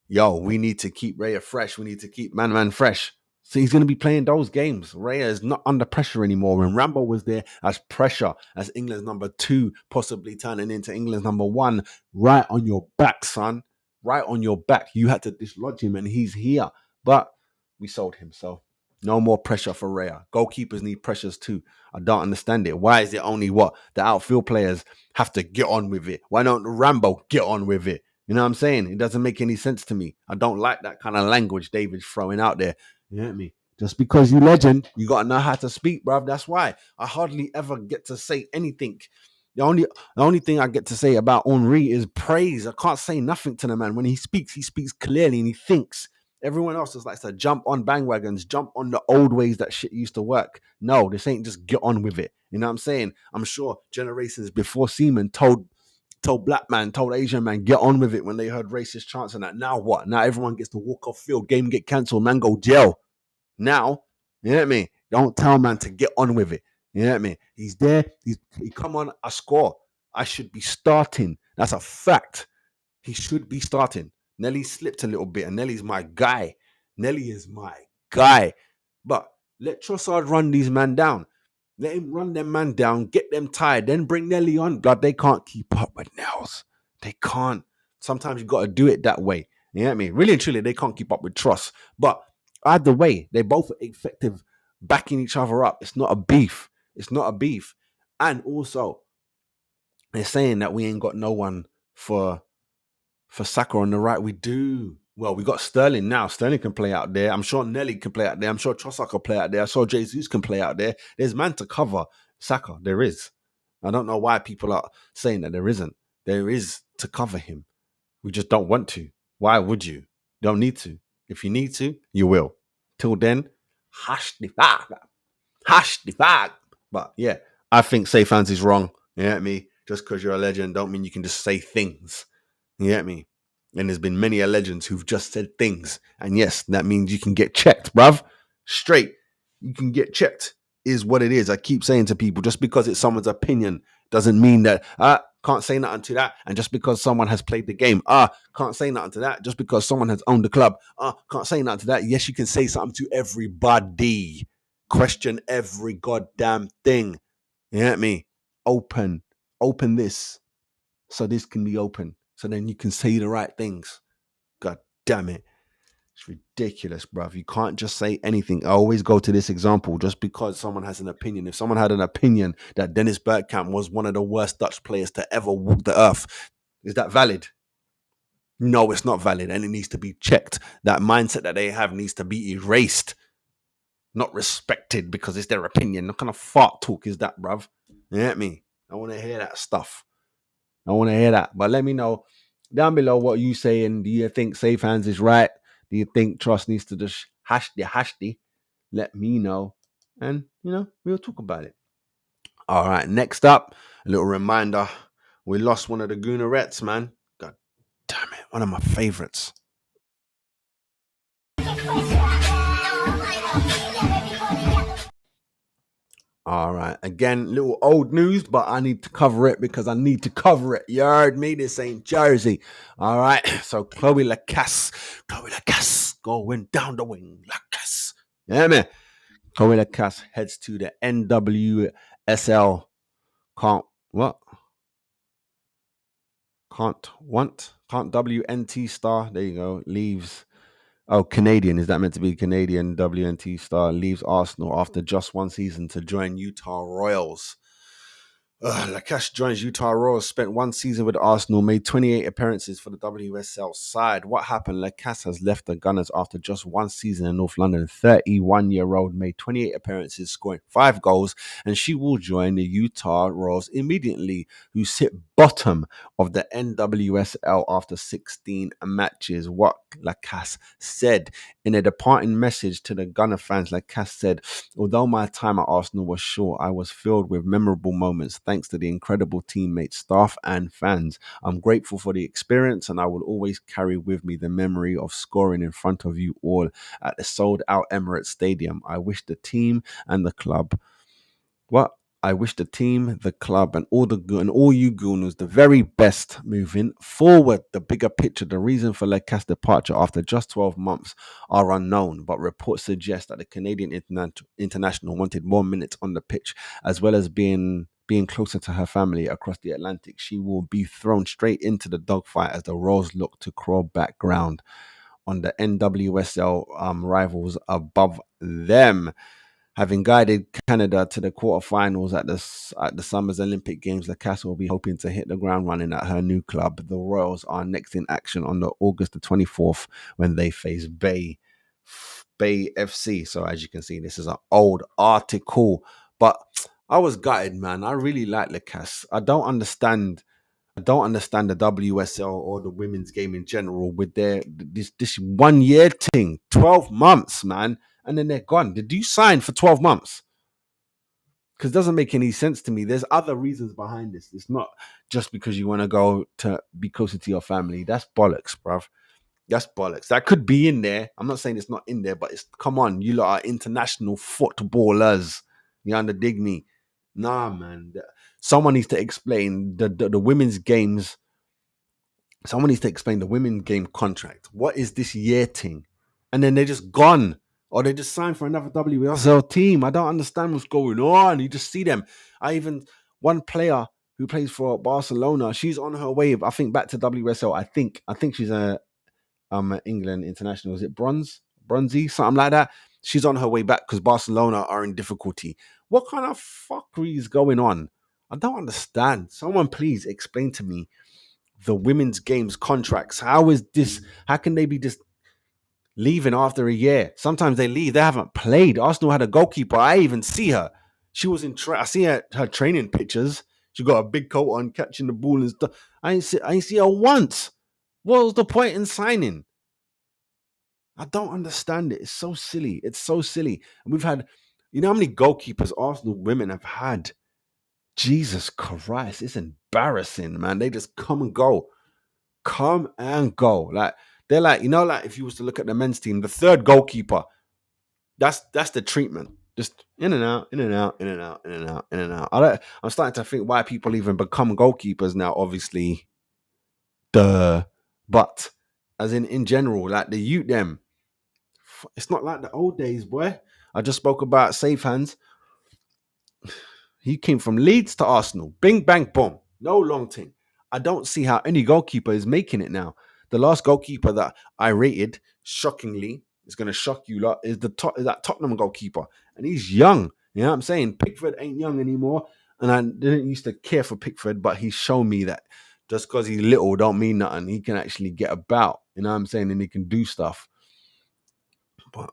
we need to keep Raya fresh. We need to keep man fresh. So he's going to be playing those games. Raya is not under pressure anymore. When Rambo was there as pressure, as England's number 2, possibly turning into England's number 1, right on your back, son. Right on your back. You had to dislodge him, and he's here. But we sold him, so no more pressure for Raya. Goalkeepers need pressures too. I don't understand it. Why is it only the outfield players have to get on with it? Why don't Rambo get on with it? You know what I'm saying? It doesn't make any sense to me. I don't like that kind of language David's throwing out there. You get me? Just because you legend, you got to know how to speak, bruv. That's why I hardly ever get to say anything. The only thing I get to say about Henry is praise. I can't say nothing to the man. When he speaks clearly and he thinks. Everyone else just likes to jump on bandwagons, jump on the old ways that shit used to work. No, this ain't just get on with it. You know what I'm saying? I'm sure generations before Seaman told black man, told Asian man, get on with it when they heard racist chants and that. Now what? Now everyone gets to walk off field, game get cancelled, man go jail. Now, you know what I mean? Don't tell man to get on with it. You know what I mean? He's there. He come on, I score. I should be starting. That's a fact. He should be starting. Nelly slipped a little bit, and Nelly's my guy. Nelly is my guy. But let Trossard run these man down. Let him run them man down, get them tired, then bring Nelly on. Blood, they can't keep up with Nels. They can't. Sometimes you got to do it that way. You know what I mean? Really and truly, they can't keep up with Tross. But either way, they both are effective backing each other up. It's not a beef. It's not a beef. And also, they're saying that we ain't got no one for Saka on the right. We do. Well, we got Sterling now. Sterling can play out there. I'm sure Nelly can play out there. I'm sure Trossard can play out there. I saw Jesus can play out there. There's man to cover Saka. There is. I don't know why people are saying that there isn't. There is to cover him. We just don't want to. Why would you? Don't need to. If you need to, you will. Till then, hash the fact. Hash the fact. But yeah, I think Say Fans is wrong. You know what I mean? Just because you're a legend don't mean you can just say things. You get me? And there's been many legends who've just said things. And yes, that means you can get checked, bruv. Straight. You can get checked is what it is. I keep saying to people, just because it's someone's opinion doesn't mean that, can't say nothing to that. And just because someone has played the game, can't say nothing to that. Just because someone has owned the club, can't say nothing to that. Yes, you can say something to everybody. Question every goddamn thing. You get me? Open this so this can be open. So then you can say the right things. God damn it. It's ridiculous, bruv. You can't just say anything. I always go to this example just because someone has an opinion. If someone had an opinion that Dennis Bergkamp was one of the worst Dutch players to ever walk the earth, is that valid? No, it's not valid. And it needs to be checked. That mindset that they have needs to be erased. Not respected because it's their opinion. What kind of fart talk is that, bruv? You get me? I want to hear that stuff. I want to hear that. But let me know down below what you say. And do you think Safe Hands is right? Do you think Trust needs to just hash the? Let me know. And, we'll talk about it. All right. Next up, a little reminder. We lost one of the Goonerettes, man. God damn it. One of my favorites. All right. Again, little old news, but I need to cover it because I need to cover it. You heard me? This ain't Jersey. All right. So Chloe Lacasse going down the wing. Lacasse. Yeah, man. Chloe Lacasse heads to the NWSL. Can't WNT star. There you go. Leaves. Oh, Canadian. Is that meant to be Canadian? WNT star leaves Arsenal after just one season to join Utah Royals. Lacasse joins Utah Royals, spent one season with Arsenal, made 28 appearances for the WSL side. What happened? Lacasse has left the Gunners after just one season in North London. 31-year-old made 28 appearances, scoring 5 goals, and she will join the Utah Royals immediately, who sit bottom of the NWSL after 16 matches. What Lacasse said in a departing message to the Gunner fans, Lacasse said, "Although my time at Arsenal was short, I was filled with memorable moments thanks to the incredible teammates, staff and fans. I'm grateful for the experience and I will always carry with me the memory of scoring in front of you all at the sold-out Emirates Stadium. I wish the team and the club the club, and all you Gooners the very best moving forward. The bigger picture, the reason for Lacasse's departure after just 12 months are unknown, but reports suggest that the Canadian international wanted more minutes on the pitch, as well as being closer to her family across the Atlantic. She will be thrown straight into the dogfight as the Royals look to crawl back ground on the NWSL rivals above them. Having guided Canada to the quarterfinals at the Summer's Olympic Games, Lacasse will be hoping to hit the ground running at her new club. The Royals are next in action on August the 24th when they face Bay FC. So as you can see, this is an old article, but I was gutted, man. I really like Lacasse. I don't understand the WSL or the women's game in general with this 1 year thing, 12 months, man. And then they're gone. Did you sign for 12 months? Because it doesn't make any sense to me. There's other reasons behind this. It's not just because you want to go to be closer to your family. That's bollocks, bruv. That's bollocks. That could be in there. I'm not saying it's not in there, but it's come on. You lot are international footballers. You dig me? Nah, man. Someone needs to explain the women's games. Someone needs to explain the women's game contract. What is this year thing? And then they're just gone. Or they just signed for another WSL team. I don't understand what's going on. You just see them. One player who plays for Barcelona, she's on her way, I think, back to WSL. I think she's a England international. Is it bronzy, something like that? She's on her way back because Barcelona are in difficulty. What kind of fuckery is going on? I don't understand. Someone please explain to me the women's games contracts. How is this? How can they be just leaving after a year? Sometimes they leave. They haven't played. Arsenal had a goalkeeper. I even see her. She was in. I see her training pictures. She got a big coat on, catching the ball and stuff. I ain't see her once. What was the point in signing? I don't understand it. It's so silly. It's so silly. And we've had, how many goalkeepers Arsenal women have had? Jesus Christ, it's embarrassing, man. They just come and go. Come and go. Like, they're like, like if you was to look at the men's team, the third goalkeeper, that's the treatment. Just in and out, in and out, in and out, in and out, in and out. I'm starting to think why people even become goalkeepers now, obviously. But as in general, like the youth them, it's not like the old days, boy. I just spoke about safe hands. He came from Leeds to Arsenal. Bing, bang, boom. No long thing. I don't see how any goalkeeper is making it now. The last goalkeeper that I rated, shockingly, is going to shock you lot, is that Tottenham goalkeeper. And he's young. You know what I'm saying? Pickford ain't young anymore. And I didn't used to care for Pickford, but he's shown me that just because he's little don't mean nothing. He can actually get about. You know what I'm saying? And he can do stuff. But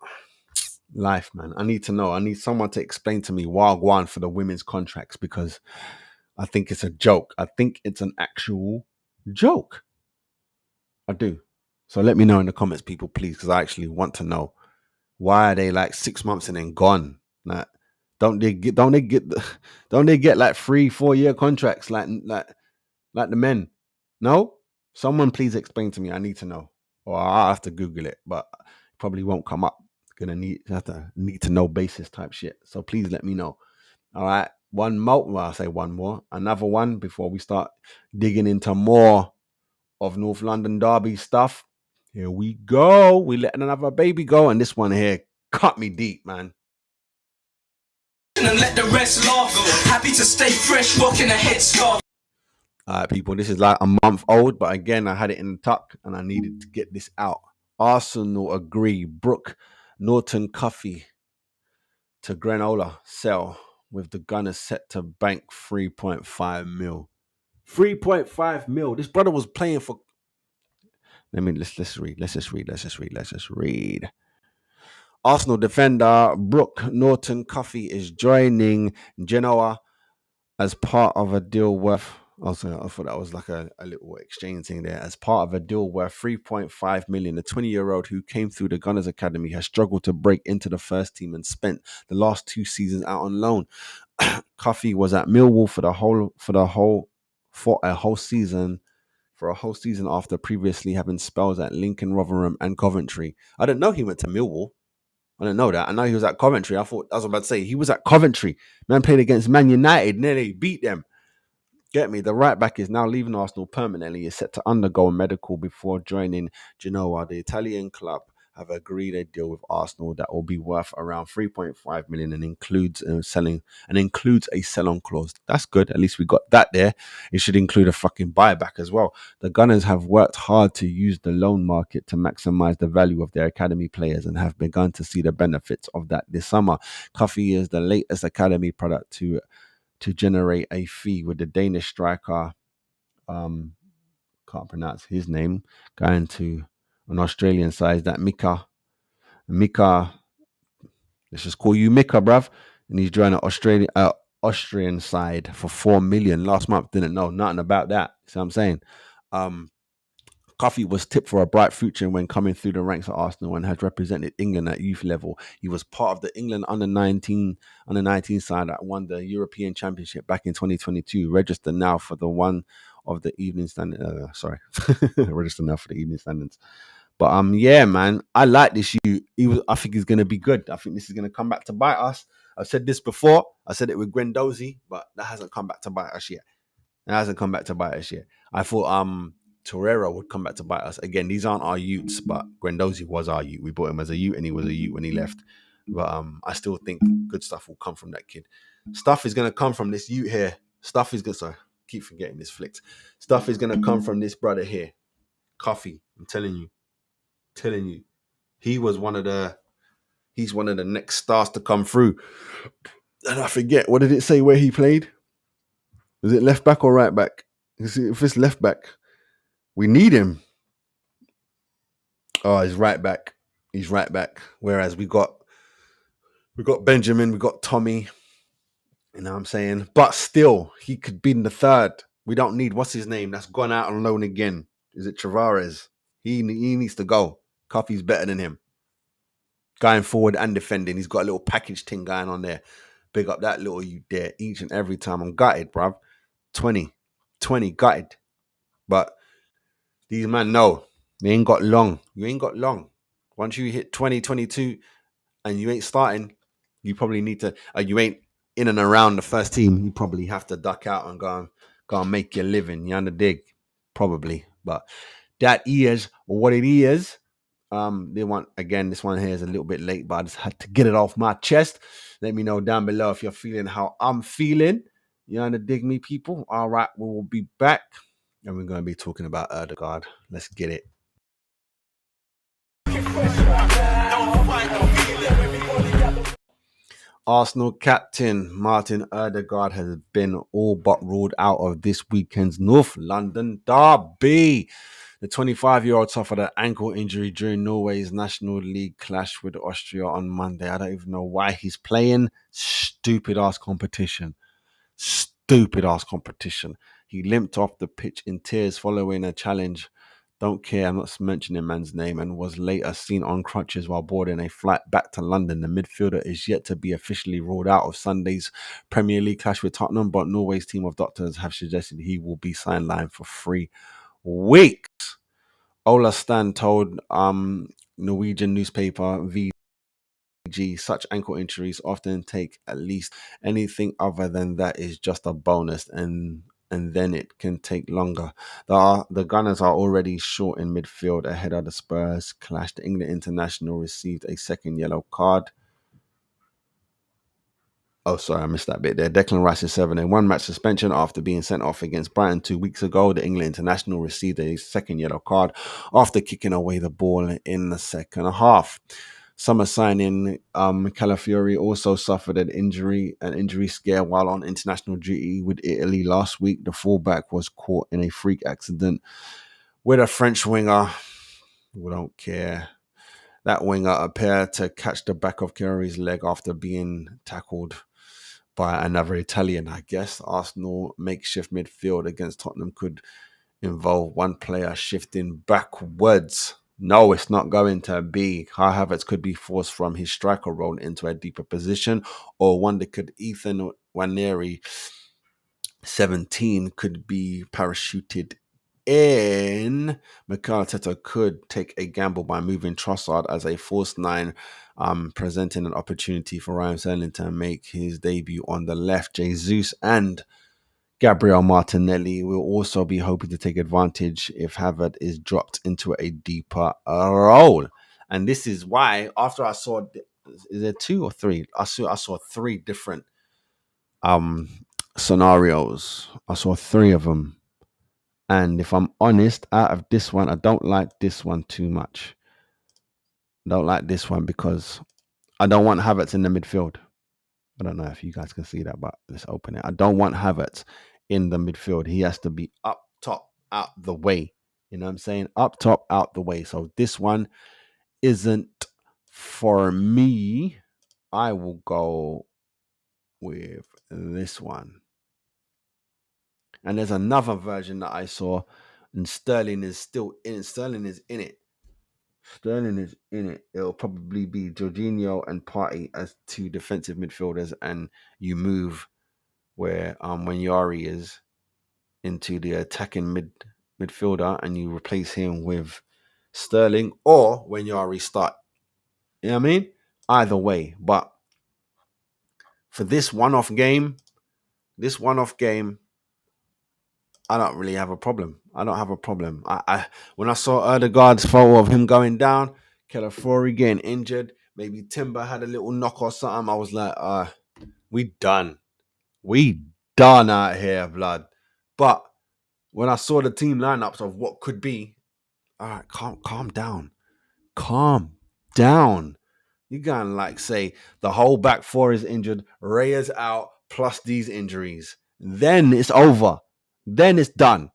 life, man. I need to know. I need someone to explain to me Wagwan for the women's contracts, because I think it's a joke. I think it's an actual joke. I do. So let me know in the comments, people, please, because I actually want to know, why are they like 6 months and then gone? Like, don't they get like 3-4 year contracts like the men? No? Someone please explain to me. I need to know. Or I'll have to Google it, but it probably won't come up. Gonna need to know basis type shit. So please let me know. All right. One more. Well, I'll say one more. Another one before we start digging into more of North London Derby stuff. Here we go. We letting another baby go, and this one here cut me deep, man. And let the rest laugh. Happy to stay fresh, walking a headscarf. All right, people. This is like a month old, but again, I had it in the tuck, and I needed to get this out. Arsenal agree. Brooke Norton Cuffy to Granola sell, with the Gunners set to bank 3.5 mil. 3.5 mil. This brother was playing for. Let's just read. Arsenal defender Brooke Norton Cuffy is joining Genoa as part of a deal worth. I thought that was like a little exchange thing there. As part of a deal worth 3.5 million, the 20-year-old who came through the Gunners Academy has struggled to break into the first team and spent the last 2 seasons out on loan. Cuffy was at Millwall for a whole season after previously having spells at Lincoln, Rotherham, and Coventry. I didn't know he went to Millwall. I didn't know that. I know he was at Coventry. I was about to say he was at Coventry. Man played against Man United, nearly beat them. Get me? The right back is now leaving Arsenal permanently. Is set to undergo a medical before joining Genoa. The Italian club have agreed a deal with Arsenal that will be worth around 3.5 million and includes a sell-on clause. That's good. At least we got that there. It should include a fucking buyback as well. The Gunners have worked hard to use the loan market to maximize the value of their academy players and have begun to see the benefits of that this summer. Cuffy is the latest academy product to generate a fee, with the Danish striker, can't pronounce his name, going to an Australian side, that Mika, let's just call you Mika, bruv, and he's joining an Austrian side for 4 million last month. Didn't know nothing about that. See what I'm saying? Cuffy was tipped for a bright future when coming through the ranks at Arsenal and has represented England at youth level. He was part of the England under 19 side that won the European Championship back in 2022. Registered now for the Evening Standard. Registered now for the Evening Standards. But yeah, man, I like this youth. I think he's gonna be good. I think this is gonna come back to bite us. I've said this before. I said it with Guendouzi, but that hasn't come back to bite us yet. It hasn't come back to bite us yet. I thought Torreira would come back to bite us. Again, these aren't our youths, but Guendouzi was our youth. We bought him as a youth, and he was a youth when he left. But I still think good stuff will come from that kid. Stuff is gonna come from this youth here. Stuff is gonna. Sorry, keep forgetting this flicks. Stuff is gonna come from this brother here, Coffee. I'm telling you. He's one of the next stars to come through. And I forget, what did it say where he played? Is it left back or right back? If it's left back, we need him. Oh, he's right back. Whereas we got Benjamin, we got Tommy. You know what I'm saying? But still, he could be in the third. We don't need, what's his name? That's gone out on loan again. Is it Tavares? He needs to go. Coffee's better than him. Going forward and defending. He's got a little package thing going on there. Big up that little you there each and every time. I'm gutted, bruv. 20, gutted. But these men know they ain't got long. You ain't got long. Once you hit 20, 22 and you ain't starting, you probably need to, you ain't in and around the first team, you probably have to duck out and go and make your living. You under dig? Probably. But that is what it is. They want, again, this one here is a little bit late, but I just had to get it off my chest. Let me know down below if you're feeling how I'm feeling. You under dig me, people? All right, we will be back. And we're going to be talking about Odegaard. Let's get it. Arsenal captain Martin Odegaard has been all but ruled out of this weekend's North London derby. The 25-year-old suffered an ankle injury during Norway's National League clash with Austria on Monday. I don't even know why he's playing. Stupid-ass competition. He limped off the pitch in tears following a challenge. Don't care, I'm not mentioning man's name, and was later seen on crutches while boarding a flight back to London. The midfielder is yet to be officially ruled out of Sunday's Premier League clash with Tottenham, but Norway's team of doctors have suggested he will be sidelined for 3 weeks. Ola Stan told Norwegian newspaper VG, such ankle injuries often take at least anything other than that is just a bonus, and then it can take longer. The Gunners are already short in midfield ahead of the Spurs clash. The England international received a second yellow card. Oh, sorry, I missed that bit there. Declan Rice is 7 and 1 match suspension after being sent off against Brighton 2 weeks ago. The England international received a second yellow card after kicking away the ball in the second half. Summer signing Calafiori also suffered an injury scare while on international duty with Italy last week. The fullback was caught in a freak accident with a French winger. We don't care. That winger appeared to catch the back of Chiellini's leg after being tackled by another Italian, I guess. Arsenal makeshift midfield against Tottenham could involve one player shifting backwards. No, it's not going to be. Kai Havertz could be forced from his striker role into a deeper position, or one that could Ethan Waneri, 17, could be parachuted in. Mikel Arteta could take a gamble by moving Trossard as a false 9, presenting an opportunity for Ryan Sterling to make his debut on the left. Jesus and Gabriel Martinelli will also be hoping to take advantage if Havertz is dropped into a deeper role. And this is why, after I saw, is there 2 or 3? I saw 3 different scenarios. I saw 3 of them. And if I'm honest, out of this one, I don't like this one too much. I don't like this one because I don't want Havertz in the midfield. I don't know if you guys can see that, but let's open it. I don't want Havertz in the midfield. He has to be up top, out the way. You know what I'm saying? Up top, out the way. So this one isn't for me. I will go with this one. And there's another version that I saw, and Sterling is still in. Sterling is in it. It'll probably be Jorginho and Partey as 2 defensive midfielders, and you move where when Yari is into the attacking midfielder, and you replace him with Sterling, or when you are restart. You know what I mean? Either way. But for this one-off game, I don't really have a problem. I don't have a problem. I when I saw Erdegaard's photo of him going down, Calafiori getting injured, maybe Timber had a little knock or something, I was like, we done. We done out here, blood. But when I saw the team lineups of what could be, all right, calm down. Calm down. You can like say the whole back four is injured, Raya's out, plus these injuries. Then it's over. Then it's done.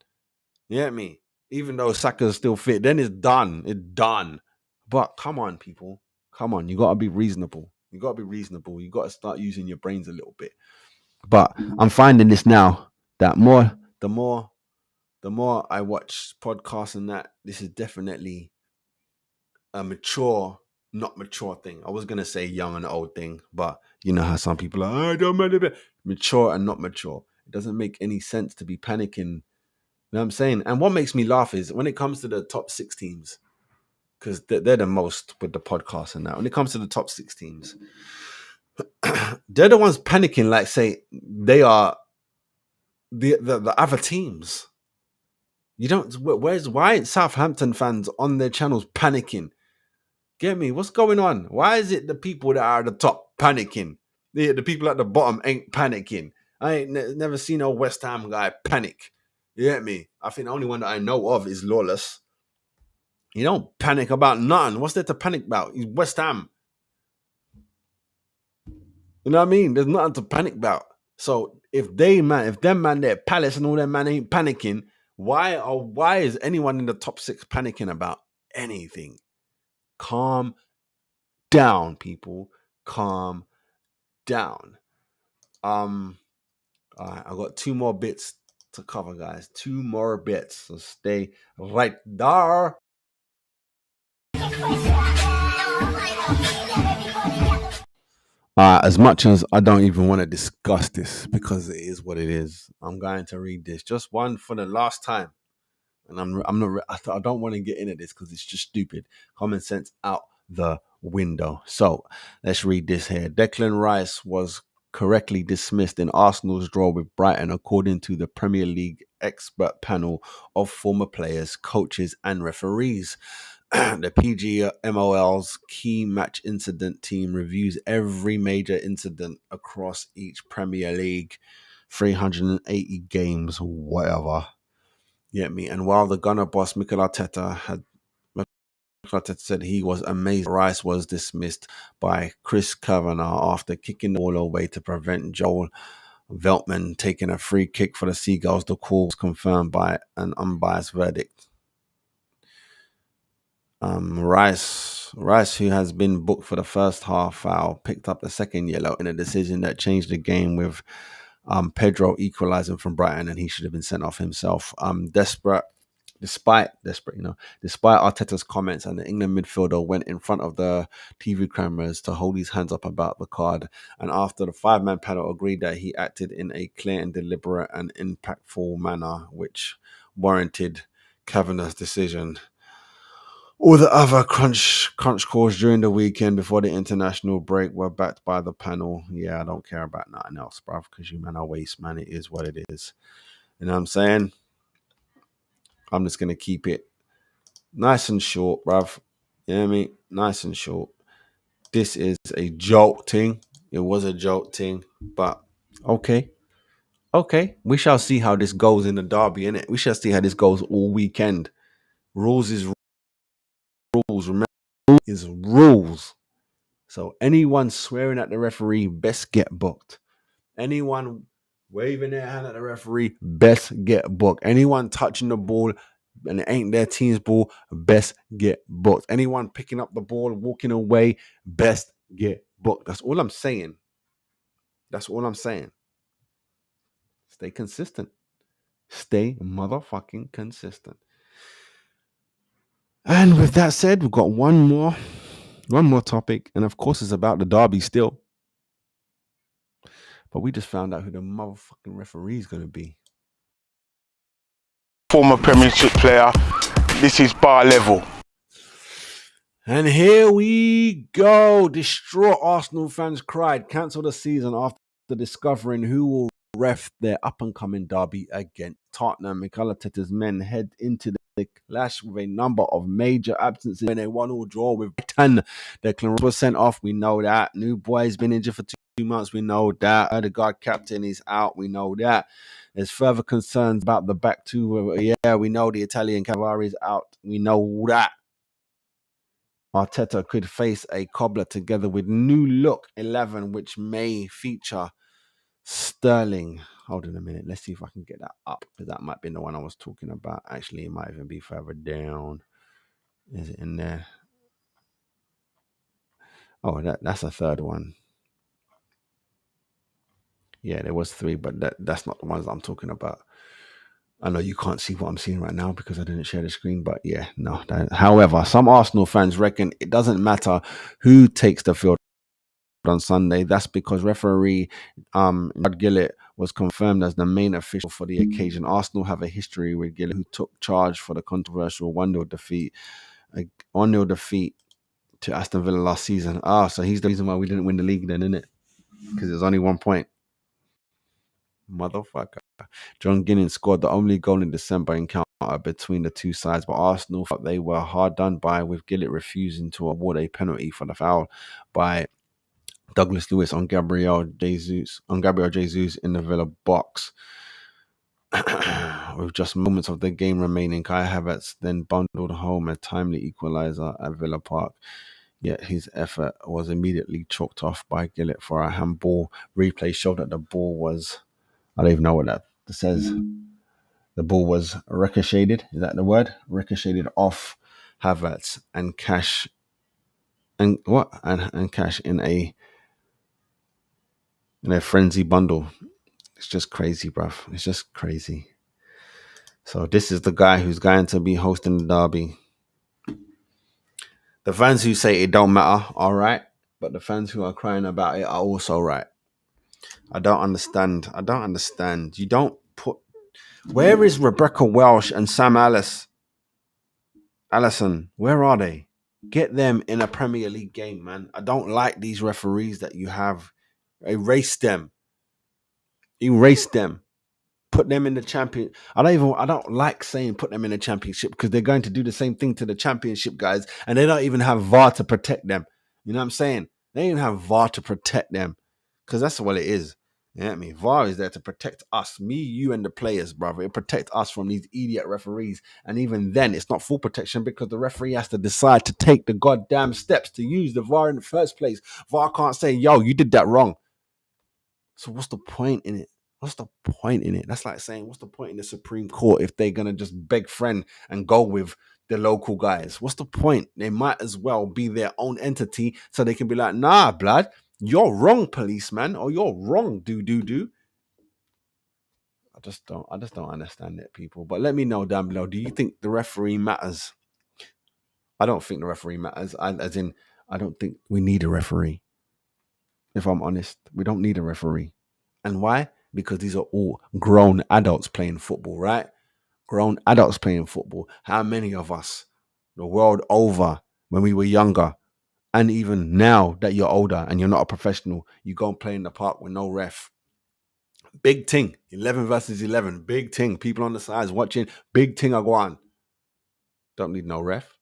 You get me? Even though Saka's still fit, then it's done. It's done. But come on, people. Come on. You got to be reasonable. You got to start using your brains a little bit. But I'm finding this now that the more I watch podcasts and that, this is definitely a mature, not mature thing. I was going to say young and old thing, but you know how some people are, I don't matter. Mature and not mature. It doesn't make any sense to be panicking. You know what I'm saying? And what makes me laugh is when it comes to the top 6 teams, because they're the most with the podcast and that. When it comes to the top 6 teams, they're the ones panicking, like say they are the other teams. You don't. Why ain't Southampton fans on their channels panicking? Get me? What's going on? Why is it the people that are at the top panicking? The people at the bottom ain't panicking. I ain't never seen a West Ham guy panic. You get me? I think the only one that I know of is Lawless. You don't panic about nothing. What's there to panic about? He's West Ham. You know what I mean? There's nothing to panic about. So if them man there, Palace and all them man ain't panicking, why is anyone in the top 6 panicking about anything? Calm down, people. Calm down. I got 2 more bits to cover, guys. 2 more bits. So stay right there. As much as I don't even want to discuss this because it is what it is, I'm going to read this just one for the last time, and I don't want to get into this because it's just stupid. Common sense out the window. So let's read this here. Declan Rice was correctly dismissed in Arsenal's draw with Brighton, according to the Premier League expert panel of former players, coaches, and referees. The PGMOL's key match incident team reviews every major incident across each Premier League, 380 games, whatever. You get me? And while the Gunner boss Mikel Arteta said he was amazed, Rice was dismissed by Chris Kavanagh after kicking the ball away to prevent Joel Veltman taking a free kick for the Seagulls. The call was confirmed by an unbiased verdict. Rice, who has been booked for the first half foul, picked up the second yellow in a decision that changed the game, with Pedro equalizing from Brighton, and he should have been sent off himself. Despite Arteta's comments, and the England midfielder went in front of the TV cameras to hold his hands up about the card, and after the 5-man panel agreed that he acted in a clear and deliberate and impactful manner, which warranted Kavanagh's decision. All the other crunch calls during the weekend before the international break were backed by the panel. Yeah, I don't care about nothing else, bruv, because you man are waste, man. It is what it is. You know what I'm saying? I'm just going to keep it nice and short, bruv. You know what I mean? Nice and short. This is a joke thing. It was a joke thing, but okay. Okay, we shall see how this goes in the derby, innit? We shall see how this goes all weekend. Rules is rules. Remember, rules is rules. So anyone swearing at the referee best get booked. Anyone waving their hand at the referee best get booked. Anyone touching the ball and it ain't their team's ball best get booked. Anyone picking up the ball, walking away, best get booked. That's all I'm saying. That's all I'm saying. Stay consistent. Stay motherfucking consistent. And with that said, we've got one more topic, and of course it's about the derby still. But we just found out who the motherfucking referee is going to be. Former Premiership player, this is bar level. And here we go. Distraught Arsenal fans cried, cancel the season after discovering who will ref their up-and-coming derby against Tottenham. Mikel Arteta's men head into the clash with a number of major absences in a 1-1 draw with Brighton. Declan was sent off. We know that. New boy's been injured for 2 months. We know that. Odegaard captain is out. We know that. There's further concerns about the back two. Yeah, we know the Italian Cavalieri is out. We know that. Arteta could face a cobbler together with new look 11, which may feature Sterling. Hold on a minute. Let's see if I can get that up, because that might be the one I was talking about. Actually, it might even be further down. Is it in there? Oh, that's a third one. Yeah, there was 3, but that's not the ones I'm talking about. I know you can't see what I'm seeing right now because I didn't share the screen, but yeah, no. However, some Arsenal fans reckon it doesn't matter who takes the field on Sunday. That's because referee Gillett was confirmed as the main official for the occasion. Arsenal have a history with Gillett, who took charge for the controversial 1-0 defeat to Aston Villa last season. So he's the reason why we didn't win the league then, isn't it? Because there's only 1 point. Motherfucker. John Ginnin scored the only goal in December encounter between the two sides, but Arsenal thought they were hard done by, with Gillett refusing to award a penalty for the foul by Douglas Lewis on Gabriel Jesus in the Villa box. With just moments of the game remaining, Kai Havertz then bundled home a timely equaliser at Villa Park. Yet his effort was immediately chalked off by Gillett for a handball. Replay showed that the ball was, I don't even know what that says. The ball was ricocheted. Is that the word? Ricocheted off Havertz and Cash. And what? And Cash in a frenzy bundle. It's just crazy, bruv. It's just crazy. So this is the guy who's going to be hosting the derby. The fans who say it don't matter, all right. But the fans who are crying about it are also right. I don't understand. You don't put... Where is Rebecca Welsh and Sam Allison? Where are they? Get them in a Premier League game, man. I don't like these referees that you have. Erase them. Put them in the champion. I don't like saying put them in the championship, because they're going to do the same thing to the championship guys, and they don't even have VAR to protect them. You know what I'm saying? They don't even have VAR to protect them, because that's what it is. You know what I mean? VAR is there to protect us, me, you, and the players, brother. It protects us from these idiot referees. And even then, it's not full protection, because the referee has to decide to take the goddamn steps to use the VAR in the first place. VAR can't say, yo, you did that wrong. So what's the point in it? That's like saying, what's the point in the Supreme Court if they're going to just beg friend and go with the local guys? What's the point? They might as well be their own entity, so they can be like, nah, blood, you're wrong, policeman, or you're wrong, do. I just don't understand it, people. But let me know down below, do you think the referee matters? I don't think the referee matters. I don't think we need a referee. If I'm honest, we don't need a referee. And why? Because these are all grown adults playing football, right? Grown adults playing football. How many of us, the world over, when we were younger, and even now that you're older and you're not a professional, you go and play in the park with no ref? Big thing. 11 versus 11. Big thing. People on the sides watching. Big thing, Agwan. Don't need no ref.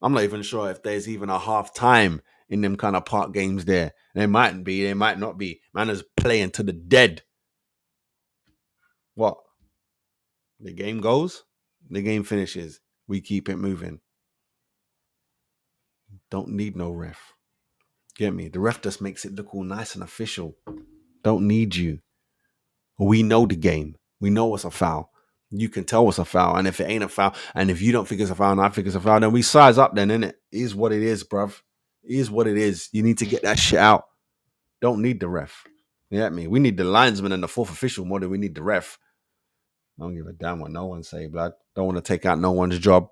I'm not even sure if there's even a half time in them kind of park games there. There mightn't be. There might not be. Man is playing to the dead. What? The game goes, the game finishes. We keep it moving. Don't need no ref. Get me? The ref just makes it look all nice and official. Don't need you. We know the game. We know what's a foul. You can tell what's a foul. And if it ain't a foul, and if you don't think it's a foul and I think it's a foul, then we size up then, innit? It is what it is, bruv. It is what it is. You need to get that shit out. Don't need the ref. You get me? We need the linesman and the fourth official more than we need the ref. I don't give a damn what no one say, blood. Don't want to take out no one's job.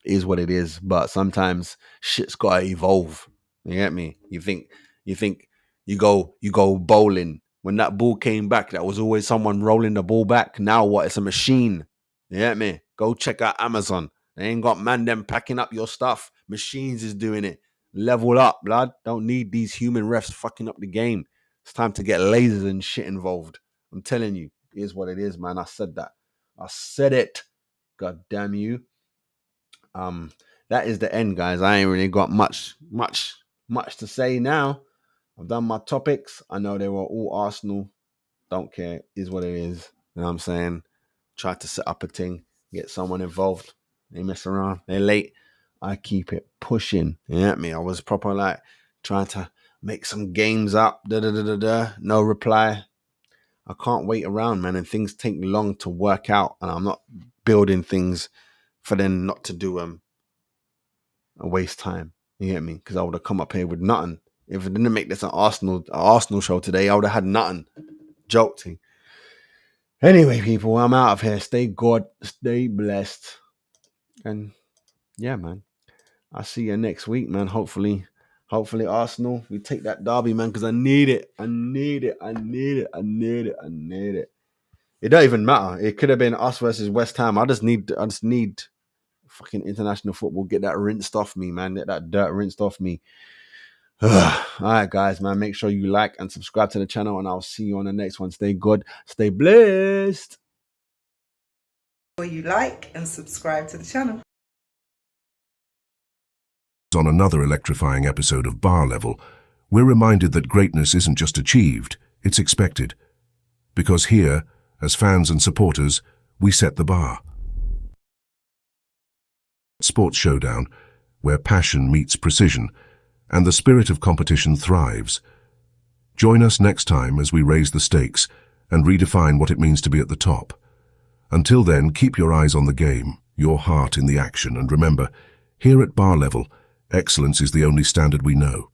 It is what it is. But sometimes shit's gotta evolve. You get me? You think you go bowling. When that ball came back, that was always someone rolling the ball back. Now what? It's a machine. You get me? Go check out Amazon. They ain't got man them packing up your stuff. Machines is doing it. Level up, blood. Don't need these human refs fucking up the game. It's time to get lasers and shit involved. I'm telling you, it is what it is, man. I said that. I said it. God damn you. That is the end, guys. I ain't really got much to say now. I've done my topics. I know they were all Arsenal. Don't care. It is what it is. You know what I'm saying? Try to set up a thing, get someone involved. They mess around. They're late. I keep it pushing. You get me? I was proper like trying to make some games up. No reply. I can't wait around, man. And things take long to work out. And I'm not building things for them not to do a waste time. You get me? Because I would have come up here with nothing. If it didn't make this an Arsenal show today, I would have had nothing. Jolting. Anyway, people, I'm out of here. Stay good, stay blessed. And yeah, man. I'll see you next week, man. Hopefully Arsenal, we take that derby, man, because I need it. It don't even matter. It could have been us versus West Ham. I just need fucking international football. Get that rinsed off me, man. Get that dirt rinsed off me. All right, guys, man. Make sure you like and subscribe to the channel, and I'll see you on the next one. Stay good. Stay blessed. You like and subscribe to the channel. On another electrifying episode of Bar Level, we're reminded that greatness isn't just achieved, it's expected. Because here, as fans and supporters, we set the bar. Sports showdown, where passion meets precision, and the spirit of competition thrives. Join us next time as we raise the stakes and redefine what it means to be at the top. Until then, keep your eyes on the game, your heart in the action, and remember, here at Bar Level, excellence is the only standard we know.